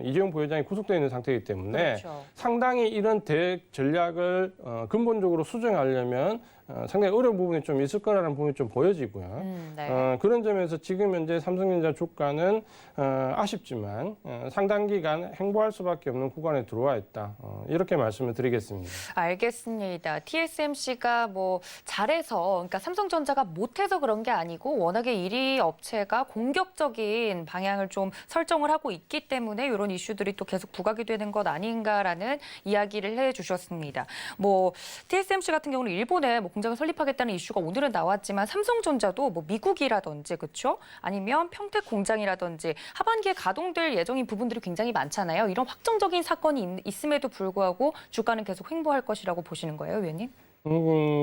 이재용 부회장이 구속되어 있는 상태이기 때문에 그렇죠. 상당히 이런 대액 전략을 근본적으로 수정하려면 상당히 어려운 부분이 좀 있을 거라는 부분이 좀 보여지고요. 네. 그런 점에서 지금 현재 삼성전자 주가는 아쉽지만 상당 기간 행보할 수밖에 없는 구간에 들어와 있다. 이렇게 말씀을 드리겠습니다. 알겠습니다. TSMC가 뭐 잘해서, 그러니까 삼성전자가 못해서 그런 게 아니고 워낙에 1위 업체가 공격적인 방향을 좀 설정을 하고 있기 때문에 이런 이슈들이 또 계속 부각이 되는 것 아닌가라는 이야기를 해주셨습니다. 뭐 TSMC 같은 경우는 일본에 뭐 공장을 설립하겠다는 이슈가 오늘은 나왔지만 삼성전자도 뭐 미국이라든지 그렇죠? 아니면 평택 공장이라든지 하반기에 가동될 예정인 부분들이 굉장히 많잖아요. 이런 확정적인 사건이 있음에도 불구하고 주가는 계속 횡보할 것이라고 보시는 거예요, 위원님?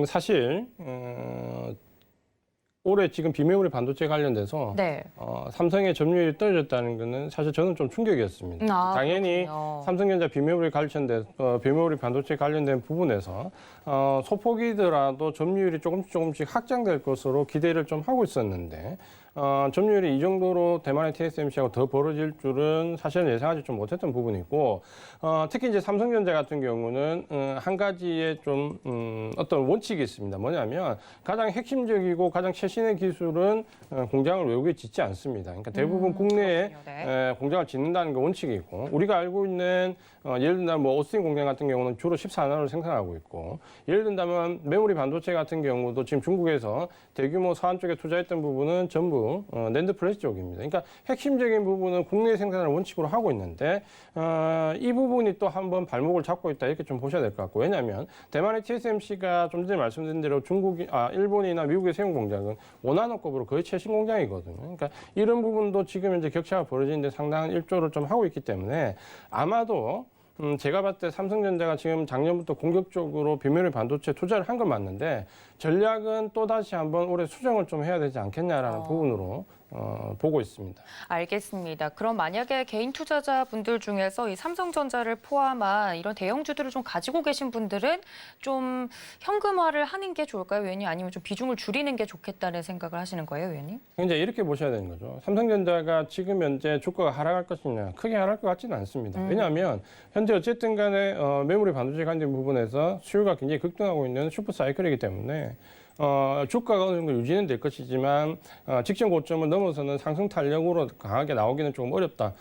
사실 올해 지금 비메모리 반도체 관련돼서 네. 삼성의 점유율이 떨어졌다는 것은 사실 저는 좀 충격이었습니다. 당연히 그렇군요. 삼성전자 비메모리 반도체 관련된 부분에서 소폭이더라도 점유율이 조금씩 확장될 것으로 기대를 좀 하고 있었는데 점유율이 이 정도로 대만의 TSMC하고 더 벌어질 줄은 사실은 예상하지 좀 못했던 부분이고 특히 이제 삼성전자 같은 경우는 한 가지의 좀 어떤 원칙이 있습니다. 뭐냐면 가장 핵심적이고 가장 최신의 기술은 공장을 외국에 짓지 않습니다. 그러니까 대부분 국내에 네. 공장을 짓는다는 게 원칙이고 우리가 알고 있는 예를 든다면 뭐 오스틴 공장 같은 경우는 주로 14나노를 생산하고 있고 예를 든다면 메모리 반도체 같은 경우도 지금 중국에서 대규모 사안 쪽에 투자했던 부분은 전부 낸드 플래시 쪽입니다. 그러니까 핵심적인 부분은 국내 생산을 원칙으로 하고 있는데 이 부분이 또 한번 발목을 잡고 있다 이렇게 좀 보셔야 될 것 같고 왜냐하면 대만의 TSMC가 좀 전에 말씀드린 대로 일본이나 미국에 세운 공장은 5나노급으로 거의 최신 공장이거든요. 그러니까 이런 부분도 지금 현재 격차가 벌어지는데 상당한 일조를 좀 하고 있기 때문에 아마도 제가 봤을 때 삼성전자가 지금 작년부터 공격적으로 비메모리 반도체 투자를 한 건 맞는데 전략은 또다시 한번 올해 수정을 좀 해야 되지 않겠냐라는 부분으로 보고 있습니다. 알겠습니다. 그럼 만약에 개인 투자자분들 중에서 이 삼성전자를 포함한 이런 대형주들을 좀 가지고 계신 분들은 좀 현금화를 하는 게 좋을까요, 위원님? 아니면 좀 비중을 줄이는 게 좋겠다는 생각을 하시는 거예요, 위원님? 이제 이렇게 보셔야 되는 거죠. 삼성전자가 지금 현재 주가가 하락할 것이냐 크게 하락할 것 같지는 않습니다. 왜냐하면 현재 어쨌든 간에 메모리 반도체 관련 부분에서 수요가 굉장히 급등하고 있는 슈퍼 사이클이기 때문에 주가가 어느 정도 유지는 될 것이지만 직전 고점을 넘어서는 상승 탄력으로 강하게 나오기는 조금 어렵다.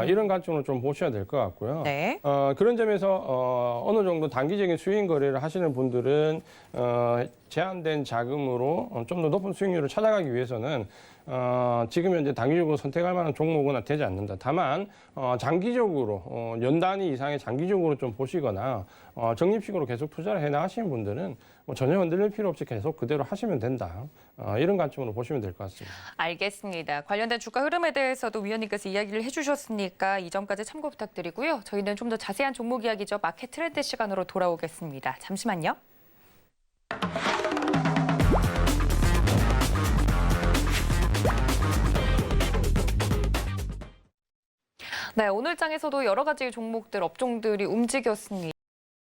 이런 관점으로 좀 보셔야 될 것 같고요. 네. 그런 점에서 어느 정도 단기적인 수익 거래를 하시는 분들은 제한된 자금으로 좀 더 높은 수익률을 찾아가기 위해서는 지금 현재 단기적으로 선택할 만한 종목은 되지 않는다. 다만 장기적으로 연 단위 이상의 장기적으로 좀 보시거나 적립식으로 계속 투자를 해 나가시는 분들은 뭐 전혀 흔들릴 필요 없이 계속 그대로 하시면 된다. 이런 관점으로 보시면 될 것 같습니다. 알겠습니다. 관련된 주가 흐름에 대해서도 위원님께서 이야기를 해주셨으니까 이 점까지 참고 부탁드리고요. 저희는 좀 더 자세한 종목 이야기죠. 마켓 트렌드 시간으로 돌아오겠습니다. 잠시만요. 네, 오늘 장에서도 여러 가지 종목들, 업종들이 움직였습니다.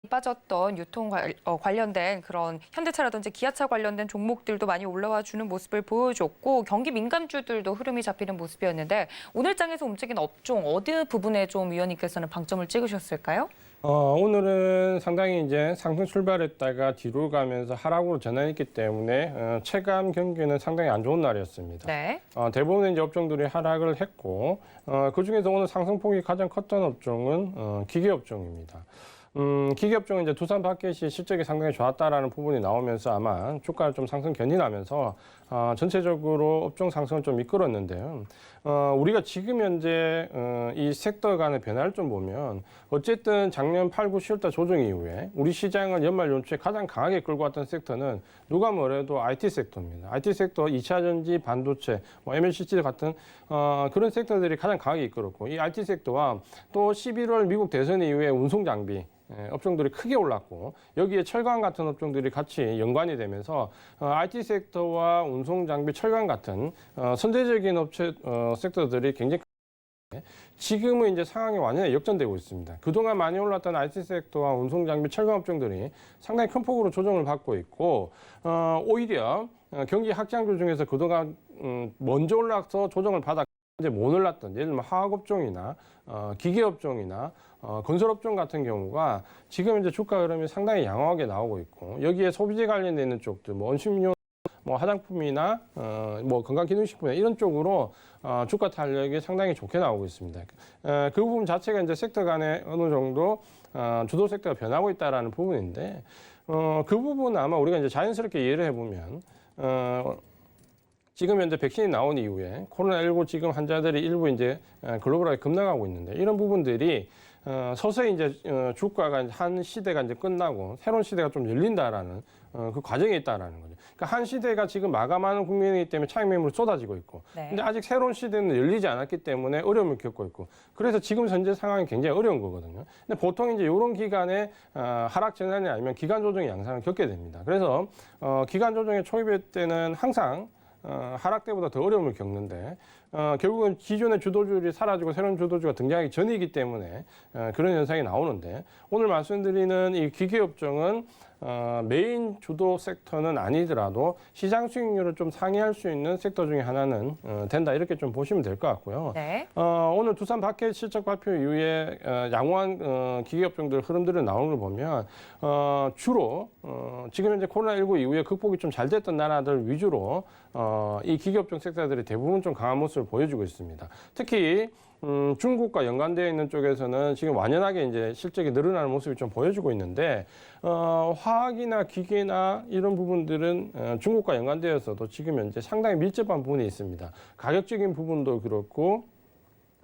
빠졌던 유통 관련된 그런 현대차라든지 기아차 관련된 종목들도 많이 올라와 주는 모습을 보여줬고 경기 민감주들도 흐름이 잡히는 모습이었는데 오늘 장에서 움직인 업종 어느 부분에 좀 위원님께서는 방점을 찍으셨을까요? 오늘은 상당히 이제 상승 출발했다가 뒤로 가면서 하락으로 전환했기 때문에 체감 경기는 상당히 안 좋은 날이었습니다. 네. 대부분의 이제 업종들이 하락을 했고 그 중에서 오늘 상승폭이 가장 컸던 업종은 기계 업종입니다. 기계 업종은 이제 두산 마켓이 실적이 상당히 좋았다라는 부분이 나오면서 아마 주가를 좀 상승 견인하면서 전체적으로 업종 상승을 좀 이끌었는데요. 우리가 지금 현재 이 섹터 간의 변화를 좀 보면 어쨌든 작년 8, 9, 10월달 조정 이후에 우리 시장을 연말 연초에 가장 강하게 끌고 왔던 섹터는 누가 뭐래도 IT 섹터입니다. IT 섹터, 2차 전지, 반도체, MLCC 같은 그런 섹터들이 가장 강하게 이끌었고 이 IT 섹터와 또 11월 미국 대선 이후에 운송 장비 업종들이 크게 올랐고 여기에 철강 같은 업종들이 같이 연관이 되면서 IT 섹터와 운송 장비, 철강 같은 선제적인 업체 섹터들이 굉장히 지금은 이제 상황이 완전히 역전되고 있습니다. 그동안 많이 올랐던 IT 섹터와 운송 장비, 철강 업종들이 상당히 큰 폭으로 조정을 받고 있고 오히려 경기 확장주 중에서 그동안 먼저 올라서 조정을 받아 이제 못 올랐던 예를 들면 화학 업종이나 기계 업종이나 건설 업종 같은 경우가 지금 이제 주가 흐름이 상당히 양호하게 나오고 있고 여기에 소비재 관련돼 있는 쪽들 뭐 원심료 뭐 화장품이나 뭐 건강기능식품이나 이런 쪽으로 주가 탄력이 상당히 좋게 나오고 있습니다. 그 부분 자체가 이제 섹터 간에 어느 정도 주도 섹터가 변하고 있다라는 부분인데 그 부분은 아마 우리가 이제 자연스럽게 이해를 해보면 지금 현재 백신이 나온 이후에 코로나19 지금 환자들이 일부 이제 글로벌하게 급락하고 있는데 이런 부분들이 서서히 이제 주가가 한 시대가 이제 끝나고 새로운 시대가 좀 열린다라는 그 과정에 있다라는 거죠. 그러니까 한 시대가 지금 마감하는 국면이기 때문에 차익 매물이 쏟아지고 있고, 네. 근데 아직 새로운 시대는 열리지 않았기 때문에 어려움을 겪고 있고, 그래서 지금 현재 상황이 굉장히 어려운 거거든요. 근데 보통 이제 이런 기간에 하락 전환이 아니면 기간 조정의 양상을 겪게 됩니다. 그래서 기간 조정의 초입 때는 항상 하락 때보다 더 어려움을 겪는데 결국은 기존의 주도주들이 사라지고 새로운 주도주가 등장하기 전이기 때문에 그런 현상이 나오는데 오늘 말씀드리는 이 기계업종은 메인 주도 섹터는 아니더라도 시장 수익률을 좀 상회할 수 있는 섹터 중에 하나는 된다 이렇게 좀 보시면 될 것 같고요. 네. 오늘 두산 마켓 실적 발표 이후에 양호한 기계업종들 흐름들을 나오는 걸 보면 주로 지금 현재 코로나19 이후에 극복이 좀 잘 됐던 나라들 위주로 이 기계업종 섹터들이 대부분 좀 강한 모습을 보여주고 있습니다. 특히 중국과 연관되어 있는 쪽에서는 지금 완연하게 이제 실적이 늘어나는 모습이 좀 보여주고 있는데 화학이나 기계나 이런 부분들은 중국과 연관되어서도 지금 현재 상당히 밀접한 부분이 있습니다. 가격적인 부분도 그렇고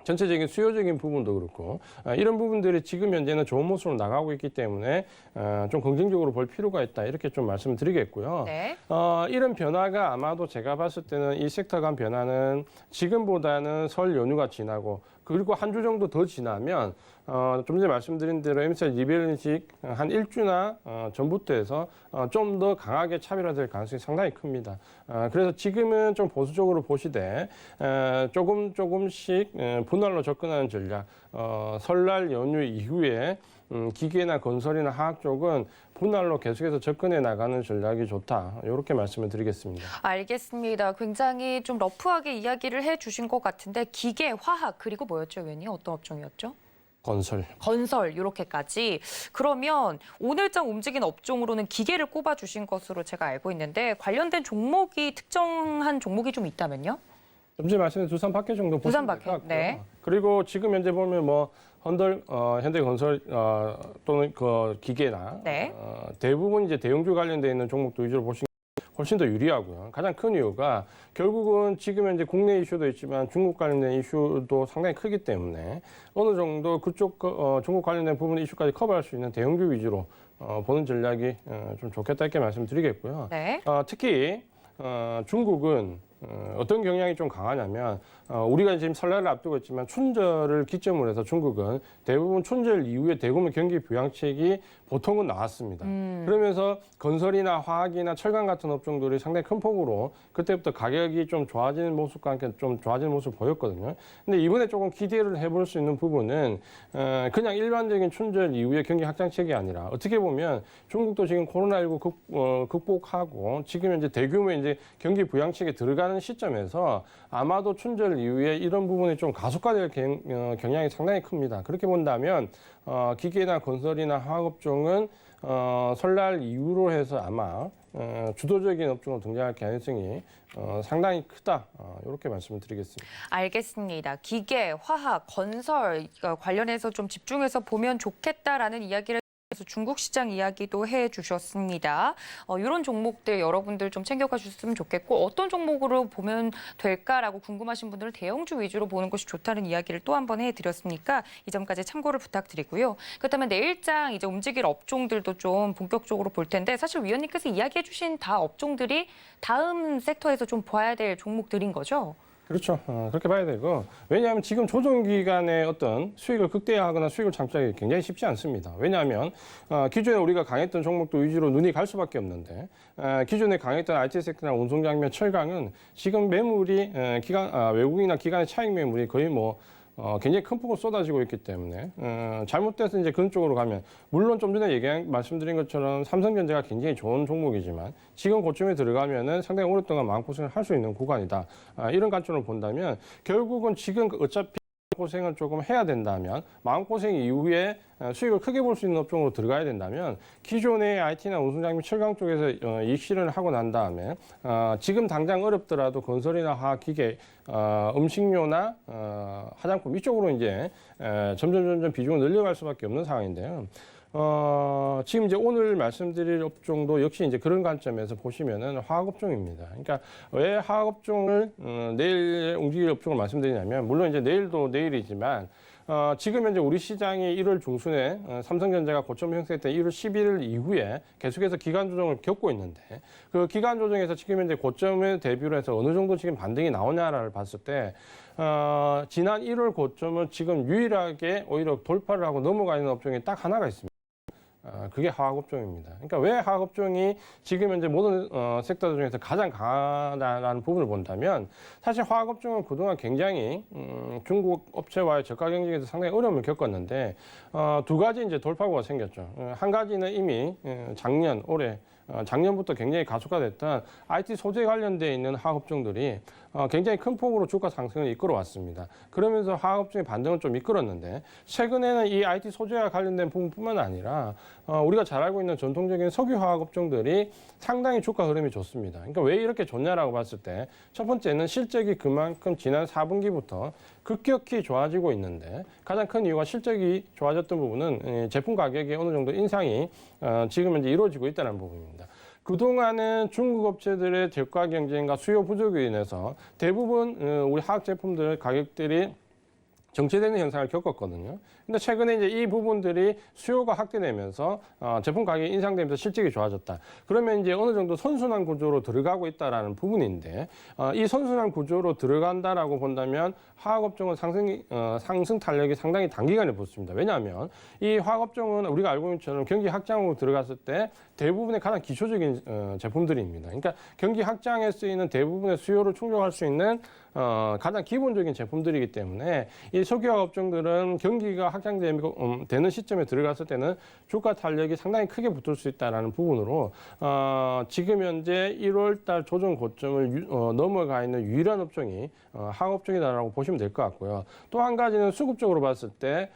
전체적인 수요적인 부분도 그렇고 이런 부분들이 지금 현재는 좋은 모습으로 나가고 있기 때문에 좀 긍정적으로 볼 필요가 있다 이렇게 좀 말씀을 드리겠고요. 네. 이런 변화가 아마도 제가 봤을 때는 이 섹터 간 변화는 지금보다는 설 연휴가 지나고 그리고 한 주 정도 더 지나면 좀 전에 말씀드린 대로 MSCI 리밸런식 한 일주나 전부터 해서 좀 더 강하게 차별화될 가능성이 상당히 큽니다. 그래서 지금은 좀 보수적으로 보시되 조금씩 분할로 접근하는 전략, 설날 연휴 이후에 기계나 건설이나 화학 쪽은 분할로 계속해서 접근해 나가는 전략이 좋다. 이렇게 말씀을 드리겠습니다. 알겠습니다. 굉장히 좀 러프하게 이야기를 해주신 것 같은데 기계, 화학 그리고 뭐였죠, 위원님? 어떤 업종이었죠? 건설 이렇게까지. 그러면 오늘장 움직인 업종으로는 기계를 꼽아주신 것으로 제가 알고 있는데 관련된 종목이 특정한 종목이 좀 있다면요? 좀 전에 말씀드린 두산 마켓 정도 보시면 될 것 같고요. 네. 그리고 지금 현재 보면 뭐 현대건설 또는 그 기계나 네. 대부분 이제 대형주 관련돼 있는 종목도 위주로 보시면 훨씬 더 유리하고요. 가장 큰 이유가 결국은 지금 현재 국내 이슈도 있지만 중국 관련된 이슈도 상당히 크기 때문에 어느 정도 그쪽 중국 관련된 부분 이슈까지 커버할 수 있는 대형주 위주로 보는 전략이 좀 좋겠다 이렇게 말씀드리겠고요. 네. 특히 중국은 어떤 경향이 좀 강하냐면 우리가 지금 설날을 앞두고 있지만 춘절을 기점으로 해서 중국은 대부분 춘절 이후에 대규모 경기 부양책이 보통은 나왔습니다. 그러면서 건설이나 화학이나 철강 같은 업종들이 상당히 큰 폭으로 그때부터 가격이 좀 좋아지는 모습과 함께 좀 좋아지는 모습을 보였거든요. 근데 이번에 조금 기대를 해볼 수 있는 부분은 그냥 일반적인 춘절 이후의 경기 확장책이 아니라 어떻게 보면 중국도 지금 코로나19 극복하고 지금 현재 대규모의 이제 경기 부양책에 들어가는 시점에서 아마도 춘절 이후에 이런 부분이 좀 가속화될 경향이 상당히 큽니다. 그렇게 본다면 기계나 건설이나 화학업종은 설날 이후로 해서 아마 주도적인 업종으로 등장할 가능성이 상당히 크다. 이렇게 말씀을 드리겠습니다. 알겠습니다. 기계, 화학, 건설 관련해서 좀 집중해서 보면 좋겠다라는 이야기를 그래서 중국 시장 이야기도 해주셨습니다. 이런 종목들 여러분들 좀 챙겨가 주셨으면 좋겠고 어떤 종목으로 보면 될까라고 궁금하신 분들은 대형주 위주로 보는 것이 좋다는 이야기를 또 한 번 해드렸으니까 이 점까지 참고를 부탁드리고요. 그렇다면 내일장 이제 움직일 업종들도 좀 본격적으로 볼 텐데 사실 위원님께서 이야기해 주신 다 업종들이 다음 섹터에서 좀 봐야 될 종목들인 거죠? 그렇죠. 그렇게 봐야 되고 왜냐하면 지금 조정 기간에 어떤 수익을 극대화하거나 수익을 창출하기 굉장히 쉽지 않습니다. 왜냐하면 기존에 우리가 강했던 종목도 위주로 눈이 갈 수밖에 없는데 기존에 강했던 IT 섹터나 운송장면, 철강은 지금 매물이 외국인이나 기관의 차익 매물이 거의 굉장히 큰 폭으로 쏟아지고 있기 때문에 잘못돼서 이제 그런 쪽으로 가면 물론 좀 전에 말씀드린 것처럼 삼성전자가 굉장히 좋은 종목이지만 지금 고점에 들어가면은 상당히 오랫동안 마음고생을 할 수 있는 구간이다. 이런 관점으로 본다면 결국은 지금 어차피 고생을 조금 해야 된다면 마음고생 이후에 수익을 크게 볼 수 있는 업종으로 들어가야 된다면 기존의 IT나 운송장비, 철강 쪽에서 이익 실현을 하고 난 다음에 지금 당장 어렵더라도 건설이나 화학, 기계, 음식료나 화장품 이쪽으로 이제 점점 비중을 늘려갈 수밖에 없는 상황인데요. 지금 이제 오늘 말씀드릴 업종도 역시 이제 그런 관점에서 보시면은 화학업종입니다. 그러니까 왜 화학업종을 내일 움직일 업종을 말씀드리냐면 물론 이제 내일도 내일이지만 지금 현재 우리 시장이 1월 중순에 삼성전자가 고점 형성했던 1월 11일 이후에 계속해서 기간 조정을 겪고 있는데 그 기간 조정에서 지금 현재 고점을 대비로 해서 어느 정도 지금 반등이 나오냐를 봤을 때 지난 1월 고점을 지금 유일하게 오히려 돌파를 하고 넘어가 있는 업종이 딱 하나가 있습니다. 그게 화학업종입니다. 그러니까 왜 화학업종이 지금 현재 모든 섹터들 중에서 가장 강하다는 부분을 본다면 사실 화학업종은 그동안 굉장히 중국 업체와의 저가 경쟁에서 상당히 어려움을 겪었는데 두 가지 이제 돌파구가 생겼죠. 한 가지는 이미 올해 작년부터 굉장히 가속화됐던 IT 소재 관련돼 있는 화학업종들이 굉장히 큰 폭으로 주가 상승을 이끌어왔습니다. 그러면서 화학업종의 반등을 좀 이끌었는데 최근에는 이 IT 소재와 관련된 부분뿐만 아니라 우리가 잘 알고 있는 전통적인 석유화학업종들이 상당히 주가 흐름이 좋습니다. 그러니까 왜 이렇게 좋냐라고 봤을 때 첫 번째는 실적이 그만큼 지난 4분기부터 급격히 좋아지고 있는데 가장 큰 이유가 실적이 좋아졌던 부분은 제품 가격이 어느 정도 인상이 지금 현재 이루어지고 있다는 부분입니다. 그동안은 중국 업체들의 저가 경쟁과 수요 부족으로 인해서 대부분 우리 화학 제품들 가격들이 정체되는 현상을 겪었거든요. 근데 최근에 이제 이 부분들이 수요가 확대되면서 제품 가격이 인상되면서 실적이 좋아졌다. 그러면 이제 어느 정도 선순환 구조로 들어가고 있다라는 부분인데 이 선순환 구조로 들어간다라고 본다면 화학업종은 상승 탄력이 상당히 단기간에 붙습니다. 왜냐하면 이 화학업종은 우리가 알고 있는 것처럼 경기 확장으로 들어갔을 때 대부분의 가장 기초적인 제품들입니다. 그러니까 경기 확장에 쓰이는 대부분의 수요를 충족할 수 있는 가장 기본적인 제품들이기 때문에 이 석유화학 업종들은 경기가 확장되는 시점에 들어갔을 때는 주가 탄력이 상당히 크게 붙을 수 있다는 부분으로 지금 현재 1월달 조정 고점을 넘어가 있는 유일한 업종이 화학업종이다라고 보시면 될 것 같고요. 또 한 가지는 수급적으로 봤을 때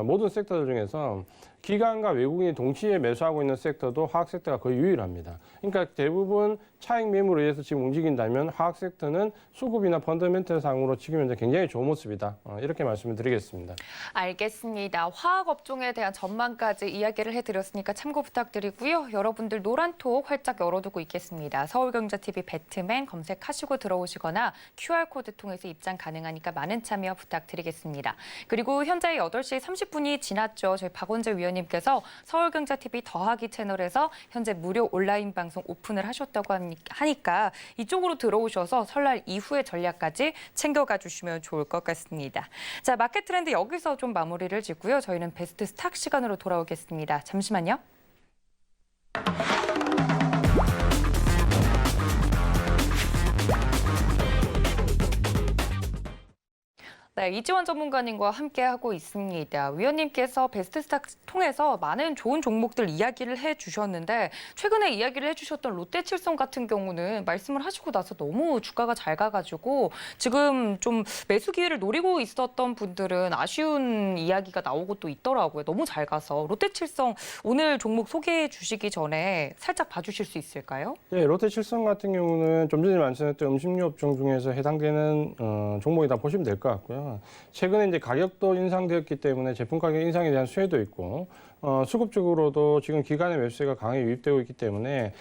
모든 섹터들 중에서 기관과 외국인이 동시에 매수하고 있는 섹터도 화학 섹터가 거의 유일합니다. 그러니까 대부분 차익 매물에 의해서 지금 움직인다면 화학 섹터는 수급이나 펀더멘털 상으로 지금 현재 굉장히 좋은 모습이다. 이렇게 말씀을 드리겠습니다. 알겠습니다. 화학업종에 대한 전망까지 이야기를 해드렸으니까 참고 부탁드리고요. 여러분들 노란톡 활짝 열어두고 있겠습니다. 서울경제TV 배트맨 검색하시고 들어오시거나 QR코드 통해서 입장 가능하니까 많은 참여 부탁드리겠습니다. 그리고 현재 8시 30분이 지났죠. 저희 박원재 위원님께서 서울경제TV 더하기 채널에서 현재 무료 온라인 방송 오픈을 하셨다고 하니까 이쪽으로 들어오셔서 설날 이후의 전략까지 챙겨가 주시면 좋을 것 같습니다. 자, 마켓 트렌드 여기서 좀 마무리를 짓고요. 저희는 베스트 스탁 시간으로 돌아오겠습니다. 잠시만요. 네, 이지원 전문가님과 함께하고 있습니다. 위원님께서 베스트 스탁 통해서 많은 좋은 종목들 이야기를 해주셨는데 최근에 이야기를 해주셨던 롯데칠성 같은 경우는 말씀을 하시고 나서 너무 주가가 잘 가가지고 지금 좀 매수 기회를 노리고 있었던 분들은 아쉬운 이야기가 나오고 또 있더라고요. 너무 잘 가서. 롯데칠성 오늘 종목 소개해 주시기 전에 살짝 봐주실 수 있을까요? 네, 롯데칠성 같은 경우는 좀 전에 말씀드렸던 음식료 업종 중에서 해당되는 종목이다 보시면 될 것 같고요. 최근에 이제 가격도 인상되었기 때문에 제품 가격 인상에 대한 수혜도 있고 수급적으로도 지금 기관의 매수세가 강하게 유입되고 있기 때문에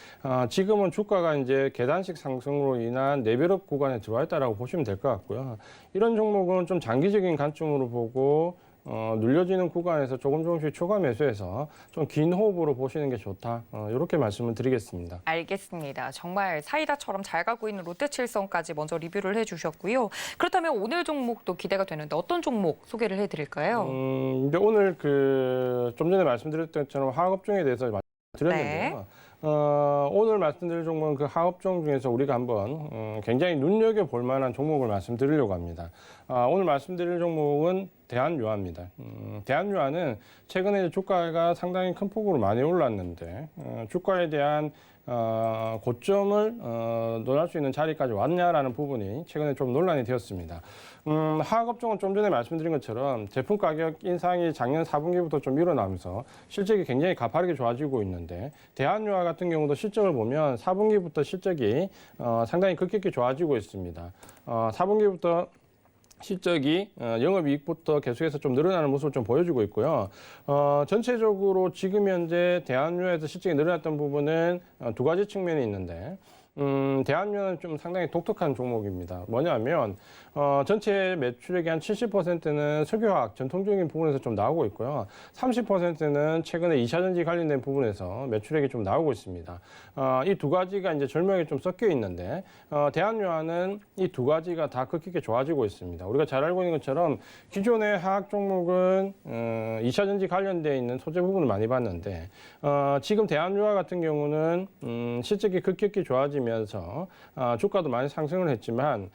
지금은 주가가 이제 계단식 상승으로 인한 레벨업 구간에 들어와 있다라고 보시면 될 것 같고요. 이런 종목은 좀 장기적인 관점으로 보고 눌려지는 구간에서 조금씩 초과 매수해서 좀 긴 호흡으로 보시는 게 좋다. 이렇게 말씀을 드리겠습니다. 알겠습니다. 정말 사이다처럼 잘 가고 있는 롯데칠성까지 먼저 리뷰를 해주셨고요. 그렇다면 오늘 종목도 기대가 되는데 어떤 종목 소개를 해드릴까요? 이제 오늘 좀 전에 말씀드렸던 것처럼 화학업종에 대해서 말씀드렸는데요. 네. 오늘 말씀드릴 종목은 그 화학업종 중에서 우리가 한번 굉장히 눈여겨볼 만한 종목을 말씀드리려고 합니다. 오늘 말씀드릴 종목은 대한유화입니다. 대한유화는 최근에 주가가 상당히 큰 폭으로 많이 올랐는데 주가에 대한 고점을 논할 수 있는 자리까지 왔냐라는 부분이 최근에 좀 논란이 되었습니다. 화학업종은 좀 전에 말씀드린 것처럼 제품 가격 인상이 작년 4분기부터 좀 일어나면서 실적이 굉장히 가파르게 좋아지고 있는데 대한유화 같은 경우도 실적을 보면 4분기부터 실적이 상당히 급격히 좋아지고 있습니다. 4분기부터 실적이 영업이익부터 계속해서 좀 늘어나는 모습을 좀 보여주고 있고요. 전체적으로 지금 현재 대한유화에서 실적이 늘어났던 부분은 두 가지 측면이 있는데 대한유화는 좀 상당히 독특한 종목입니다. 뭐냐면 전체 매출액의 한 70%는 석유화학 전통적인 부분에서 좀 나오고 있고요. 30%는 최근에 2차전지 관련된 부분에서 매출액이 좀 나오고 있습니다. 이 두 가지가 이제 절묘하게 좀 섞여 있는데 대한유화는 이 두 가지가 다 급격히 좋아지고 있습니다. 우리가 잘 알고 있는 것처럼 기존의 화학 종목은 2차전지 관련되어 있는 소재 부분을 많이 봤는데 지금 대한유화 같은 경우는 실적이 급격히 좋아지면서 주가도 많이 상승을 했지만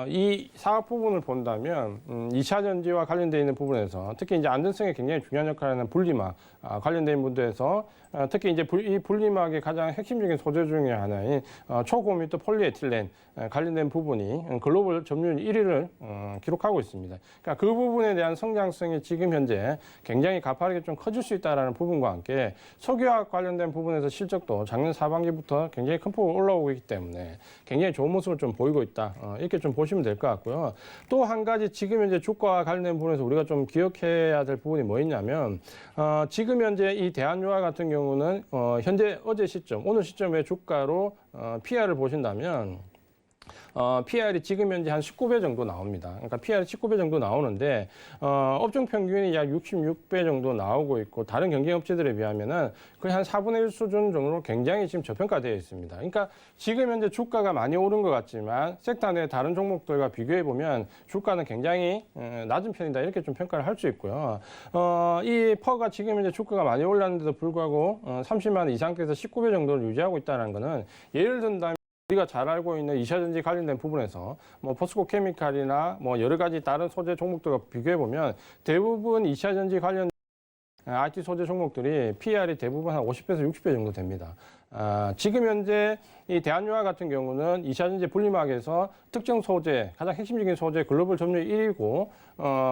이 사업 부분을 본다면 2차 전지와 관련되어 있는 부분에서 특히 이제 안전성에 굉장히 중요한 역할을 하는 분리막 관련된 부분에서 특히 이제 이 분리막의 가장 핵심적인 소재 중에 하나인 초고밀도 폴리에틸렌 관련된 부분이 글로벌 점유율 1위를 기록하고 있습니다. 그러니까 그 부분에 대한 성장성이 지금 현재 굉장히 가파르게 좀 커질 수 있다는 부분과 함께 석유화학 관련된 부분에서 실적도 작년 하반기부터 굉장히 큰 폭으로 올라오고 있기 때문에 굉장히 좋은 모습을 좀 보이고 있다. 이렇게 좀 보시면 될 것 같고요. 또 한 가지 지금 현재 주가와 관련된 부분에서 우리가 좀 기억해야 될 부분이 뭐 있냐면 지금 현재 이 대한유화 같은 경우는 현재 어제 시점, 오늘 시점의 주가로 PR을 보신다면 PR이 지금 현재 한 19배 정도 나옵니다. 그러니까 PR이 19배 정도 나오는데 업종 평균이 약 66배 정도 나오고 있고 다른 경쟁업체들에 비하면은 거의 한 4분의 1 수준 정도로 굉장히 지금 저평가되어 있습니다. 그러니까 지금 현재 주가가 많이 오른 것 같지만 섹터 내 다른 종목들과 비교해 보면 주가는 굉장히 낮은 편이다 이렇게 좀 평가를 할 수 있고요. 이 퍼가 지금 현재 주가가 많이 올랐는데도 불구하고 30만 원 이상대에서 19배 정도를 유지하고 있다는 것은 예를 든다면 우리가 잘 알고 있는 2차전지 관련된 부분에서 뭐 포스코 케미칼이나 뭐 여러 가지 다른 소재 종목들과 비교해 보면 대부분 2차전지 관련 IT 소재 종목들이 PR이 대부분 한 50배에서 60배 정도 됩니다. 지금 현재 이 대한유화 같은 경우는 2차전지 분리막에서 특정 소재, 가장 핵심적인 소재 글로벌 점유율 1위고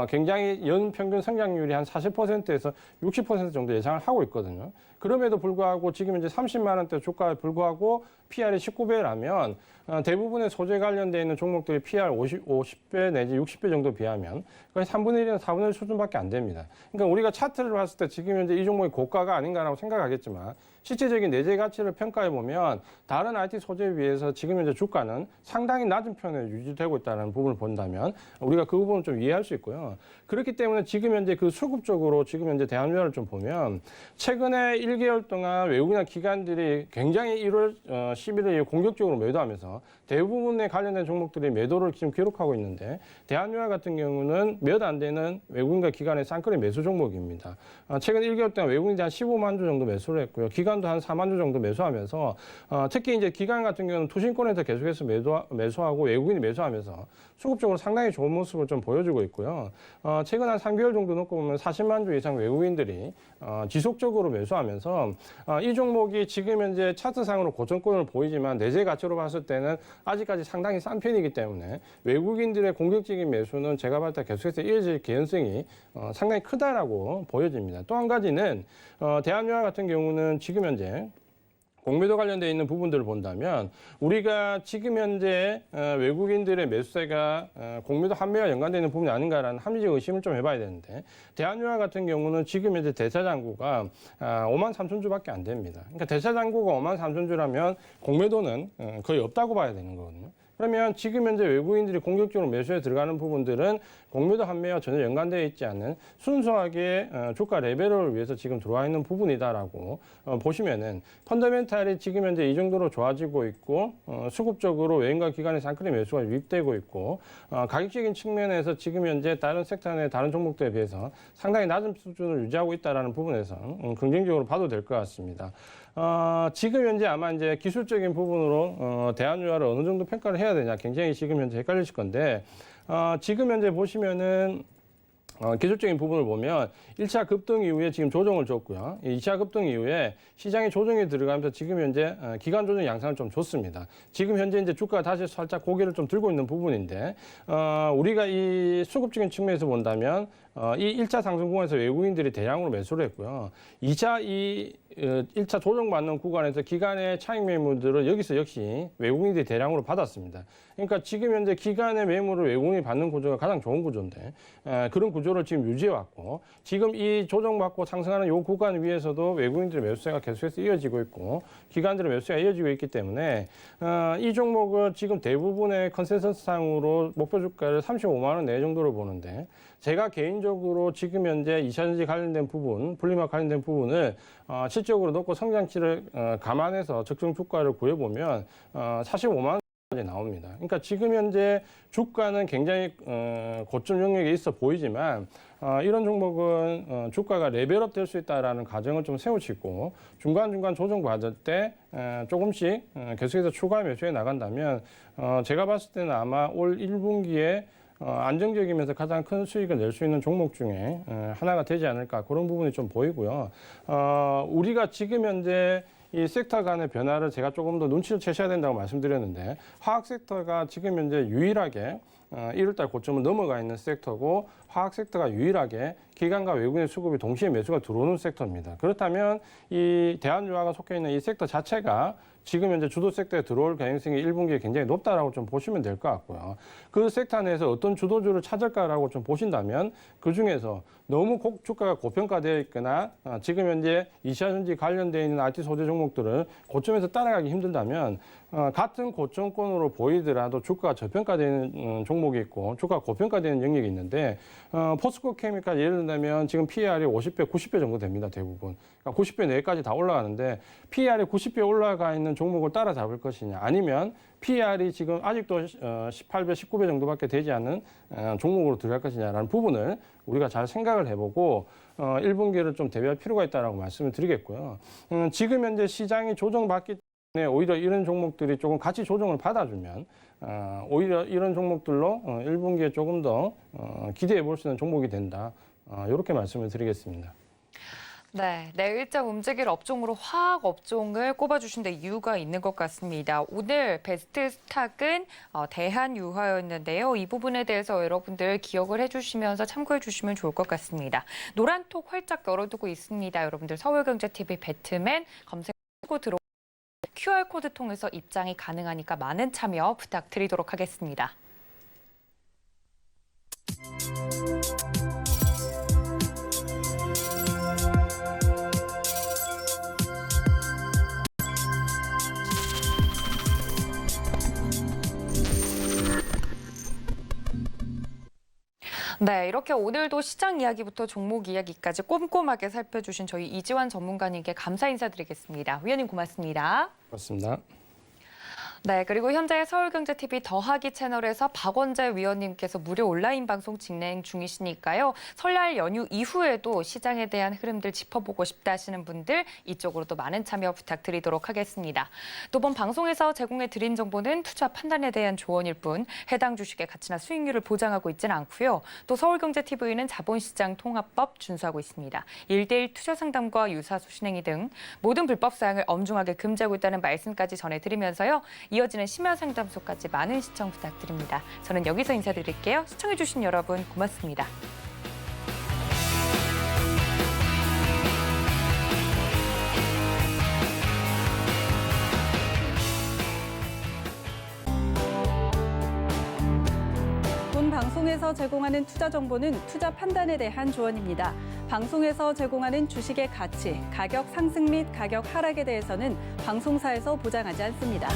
굉장히 연 평균 성장률이 한 40%에서 60% 정도 예상을 하고 있거든요. 그럼에도 불구하고 지금 현재 30만 원대 주가에 불구하고 PR이 19배라면 대부분의 소재 관련되어 있는 종목들이 PR 50배 내지 60배 정도 비하면 거의 3분의 1이나 4분의 1 수준밖에 안 됩니다. 그러니까 우리가 차트를 봤을 때 지금 현재 이 종목이 고가가 아닌가라고 생각하겠지만 실제적인 내재 가치를 평가해 보면 다른 IT 소재에 비해서 지금 현재 주가는 상당히 낮은 편에 유지되고 있다는 부분을 본다면 우리가 그 부분을 좀 이해할 수 있고요. 그렇기 때문에 지금 현재 그 수급적으로 지금 현재 대한유화를 좀 보면 최근에 1개월 동안 외국이나 기관들이 굉장히 1월 11일에 공격적으로 매도하면서 대부분의 관련된 종목들이 매도를 지금 기록하고 있는데 대한유화 같은 경우는 몇 안 되는 외국인과 기관의 쌍끌이 매수 종목입니다. 최근 1개월 동안 외국인이 한 15만 주 정도 매수를 했고요. 기관도 한 4만 주 정도 매수하면서 특히 이제 기관 같은 경우는 투신권에서 계속해서 매수하고 외국인이 매수하면서 수급적으로 상당히 좋은 모습을 좀 보여주고 있고요. 최근 한 3개월 정도 놓고 보면 40만 주 이상 외국인들이 지속적으로 매수하면서 이 종목이 지금 현재 차트상으로 고점권을 보이지만 내재 가치로 봤을 때는 아직까지 상당히 싼 편이기 때문에 외국인들의 공격적인 매수는 제가 봤을 때 계속해서 이어질 개연성이 상당히 크다라고 보여집니다. 또 한 가지는 대한유화 같은 경우는 지금 현재 공매도 관련되어 있는 부분들을 본다면 우리가 지금 현재 외국인들의 매수세가 공매도 환매와 연관되어 있는 부분이 아닌가라는 합리적 의심을 좀 해봐야 되는데 대한유화 같은 경우는 지금 현재 대차장구가 5만 3천 주밖에 안 됩니다. 그러니까 대차장구가 5만 3천 주라면 공매도는 거의 없다고 봐야 되는 거거든요. 그러면 지금 현재 외국인들이 공격적으로 매수에 들어가는 부분들은 공매도 환매와 전혀 연관되어 있지 않은 순수하게 주가 레벨을 위해서 지금 들어와 있는 부분이다라고 보시면은 펀더멘탈이 지금 현재 이 정도로 좋아지고 있고 수급적으로 외인과 기관의 쌍끌이 매수가 유입되고 있고 가격적인 측면에서 지금 현재 다른 섹터의 다른 종목들에 비해서 상당히 낮은 수준을 유지하고 있다라는 부분에서 긍정적으로 봐도 될 것 같습니다. 지금 현재 아마 이제 기술적인 부분으로 대한유화를 어느 정도 평가를 해야 되냐 굉장히 지금 현재 헷갈리실 건데 지금 현재 보시면은 기술적인 부분을 보면 1차 급등 이후에 지금 조정을 줬고요. 2차 급등 이후에 시장에 조정이 들어가면서 지금 현재 기간 조정 양상을 좀 줬습니다. 지금 현재 이제 주가가 다시 살짝 고개를 좀 들고 있는 부분인데 우리가 이 수급적인 측면에서 본다면 이 1차 상승 구간에서 외국인들이 대량으로 매수를 했고요. 1차 조정받는 구간에서 기간의 차익 매물들을 여기서 역시 외국인들이 대량으로 받았습니다. 그러니까 지금 현재 기간의 매물을 외국인이 받는 구조가 가장 좋은 구조인데 그런 구조를 지금 유지해왔고 지금 이 조정받고 상승하는 이 구간 위에서도 외국인들의 매수세가 계속해서 이어지고 있고 기관들의 매수세가 이어지고 있기 때문에 이 종목은 지금 대부분의 컨센서스상으로 목표 주가를 35만 원 내 정도로 보는데 제가 개인적으로 지금 현재 2차전지 관련된 부분, 분리막 관련된 부분을 실적으로 놓고 성장치를 감안해서 적정 주가를 구해보면 45만 원까지 나옵니다. 그러니까 지금 현재 주가는 굉장히 고점 영역에 있어 보이지만 이런 종목은 주가가 레벨업 될 수 있다라는 가정을 좀 세우시고 중간중간 조정 받을 때 조금씩 계속해서 추가 매수해 나간다면 제가 봤을 때는 아마 올 1분기에 안정적이면서 가장 큰 수익을 낼 수 있는 종목 중에 하나가 되지 않을까 그런 부분이 좀 보이고요. 우리가 지금 현재 이 섹터 간의 변화를 제가 조금 더 눈치를 채셔야 된다고 말씀드렸는데 화학 섹터가 지금 현재 유일하게 1월달 고점을 넘어가 있는 섹터고 화학 섹터가 유일하게 기관과 외국인의 수급이 동시에 매수가 들어오는 섹터입니다. 그렇다면 이 대한유화가 속해 있는 이 섹터 자체가 지금 현재 주도 섹터에 들어올 가능성이 1분기에 굉장히 높다라고 좀 보시면 될 것 같고요. 그 섹터 내에서 어떤 주도주를 찾을까라고 좀 보신다면 그 중에서 너무 주가가 고평가되어 있거나 지금 현재 2차전지 관련되어 있는 IT 소재 종목들을 고점에서 따라가기 힘들다면 같은 고점권으로 보이더라도 주가가 저평가되는 종목이 있고 주가가 고평가되는 영역이 있는데 포스코 케미칼 예를 들면 지금 PER이 50배, 90배 정도 됩니다. 대부분. 그러니까 90배 내까지 다 올라가는데 PER이 90배 올라가 있는 종목을 따라잡을 것이냐 아니면 PER이 지금 아직도 18배, 19배 정도밖에 되지 않는 종목으로 들어갈 것이냐라는 부분을 우리가 잘 생각을 해보고 1분기를 좀 대비할 필요가 있다고 말씀을 드리겠고요. 지금 현재 시장이 조정받기 때문에 오히려 이런 종목들이 조금 같이 조정을 받아주면 오히려 이런 종목들로 1분기에 조금 더 기대해 볼 수 있는 종목이 된다. 이렇게 말씀을 드리겠습니다. 네, 내일자 움직일 업종으로 화학 업종을 꼽아주신 데 이유가 있는 것 같습니다. 오늘 베스트 스탁은 대한유화였는데요. 이 부분에 대해서 여러분들 기억을 해주시면서 참고해 주시면 좋을 것 같습니다. 노란톡 활짝 열어두고 있습니다. 여러분들 서울경제TV 배트맨 검색하고 들어 QR코드 통해서 입장이 가능하니까 많은 참여 부탁드리도록 하겠습니다. 네, 이렇게 오늘도 시장 이야기부터 종목 이야기까지 꼼꼼하게 살펴주신 저희 이지환 전문가님께 감사 인사드리겠습니다. 위원님 고맙습니다. 그렇습니다. 네, 그리고 현재 서울경제TV 더하기 채널에서 박원재 위원님께서 무료 온라인 방송 진행 중이시니까요. 설날 연휴 이후에도 시장에 대한 흐름들 짚어보고 싶다 하시는 분들 이쪽으로도 많은 참여 부탁드리도록 하겠습니다. 또 본 방송에서 제공해드린 정보는 투자 판단에 대한 조언일 뿐 해당 주식의 가치나 수익률을 보장하고 있지는 않고요. 또 서울경제TV는 자본시장 통합법 준수하고 있습니다. 1:1 투자 상담과 유사수 신행위 등 모든 불법 사항을 엄중하게 금지하고 있다는 말씀까지 전해드리면서요. 이어지는 심야상담소까지 많은 시청 부탁드립니다. 저는 여기서 인사드릴게요. 시청해주신 여러분 고맙습니다. 본 방송에서 제공하는 투자 정보는 투자 판단에 대한 조언입니다. 방송에서 제공하는 주식의 가치, 가격 상승 및 가격 하락에 대해서는 방송사에서 보장하지 않습니다.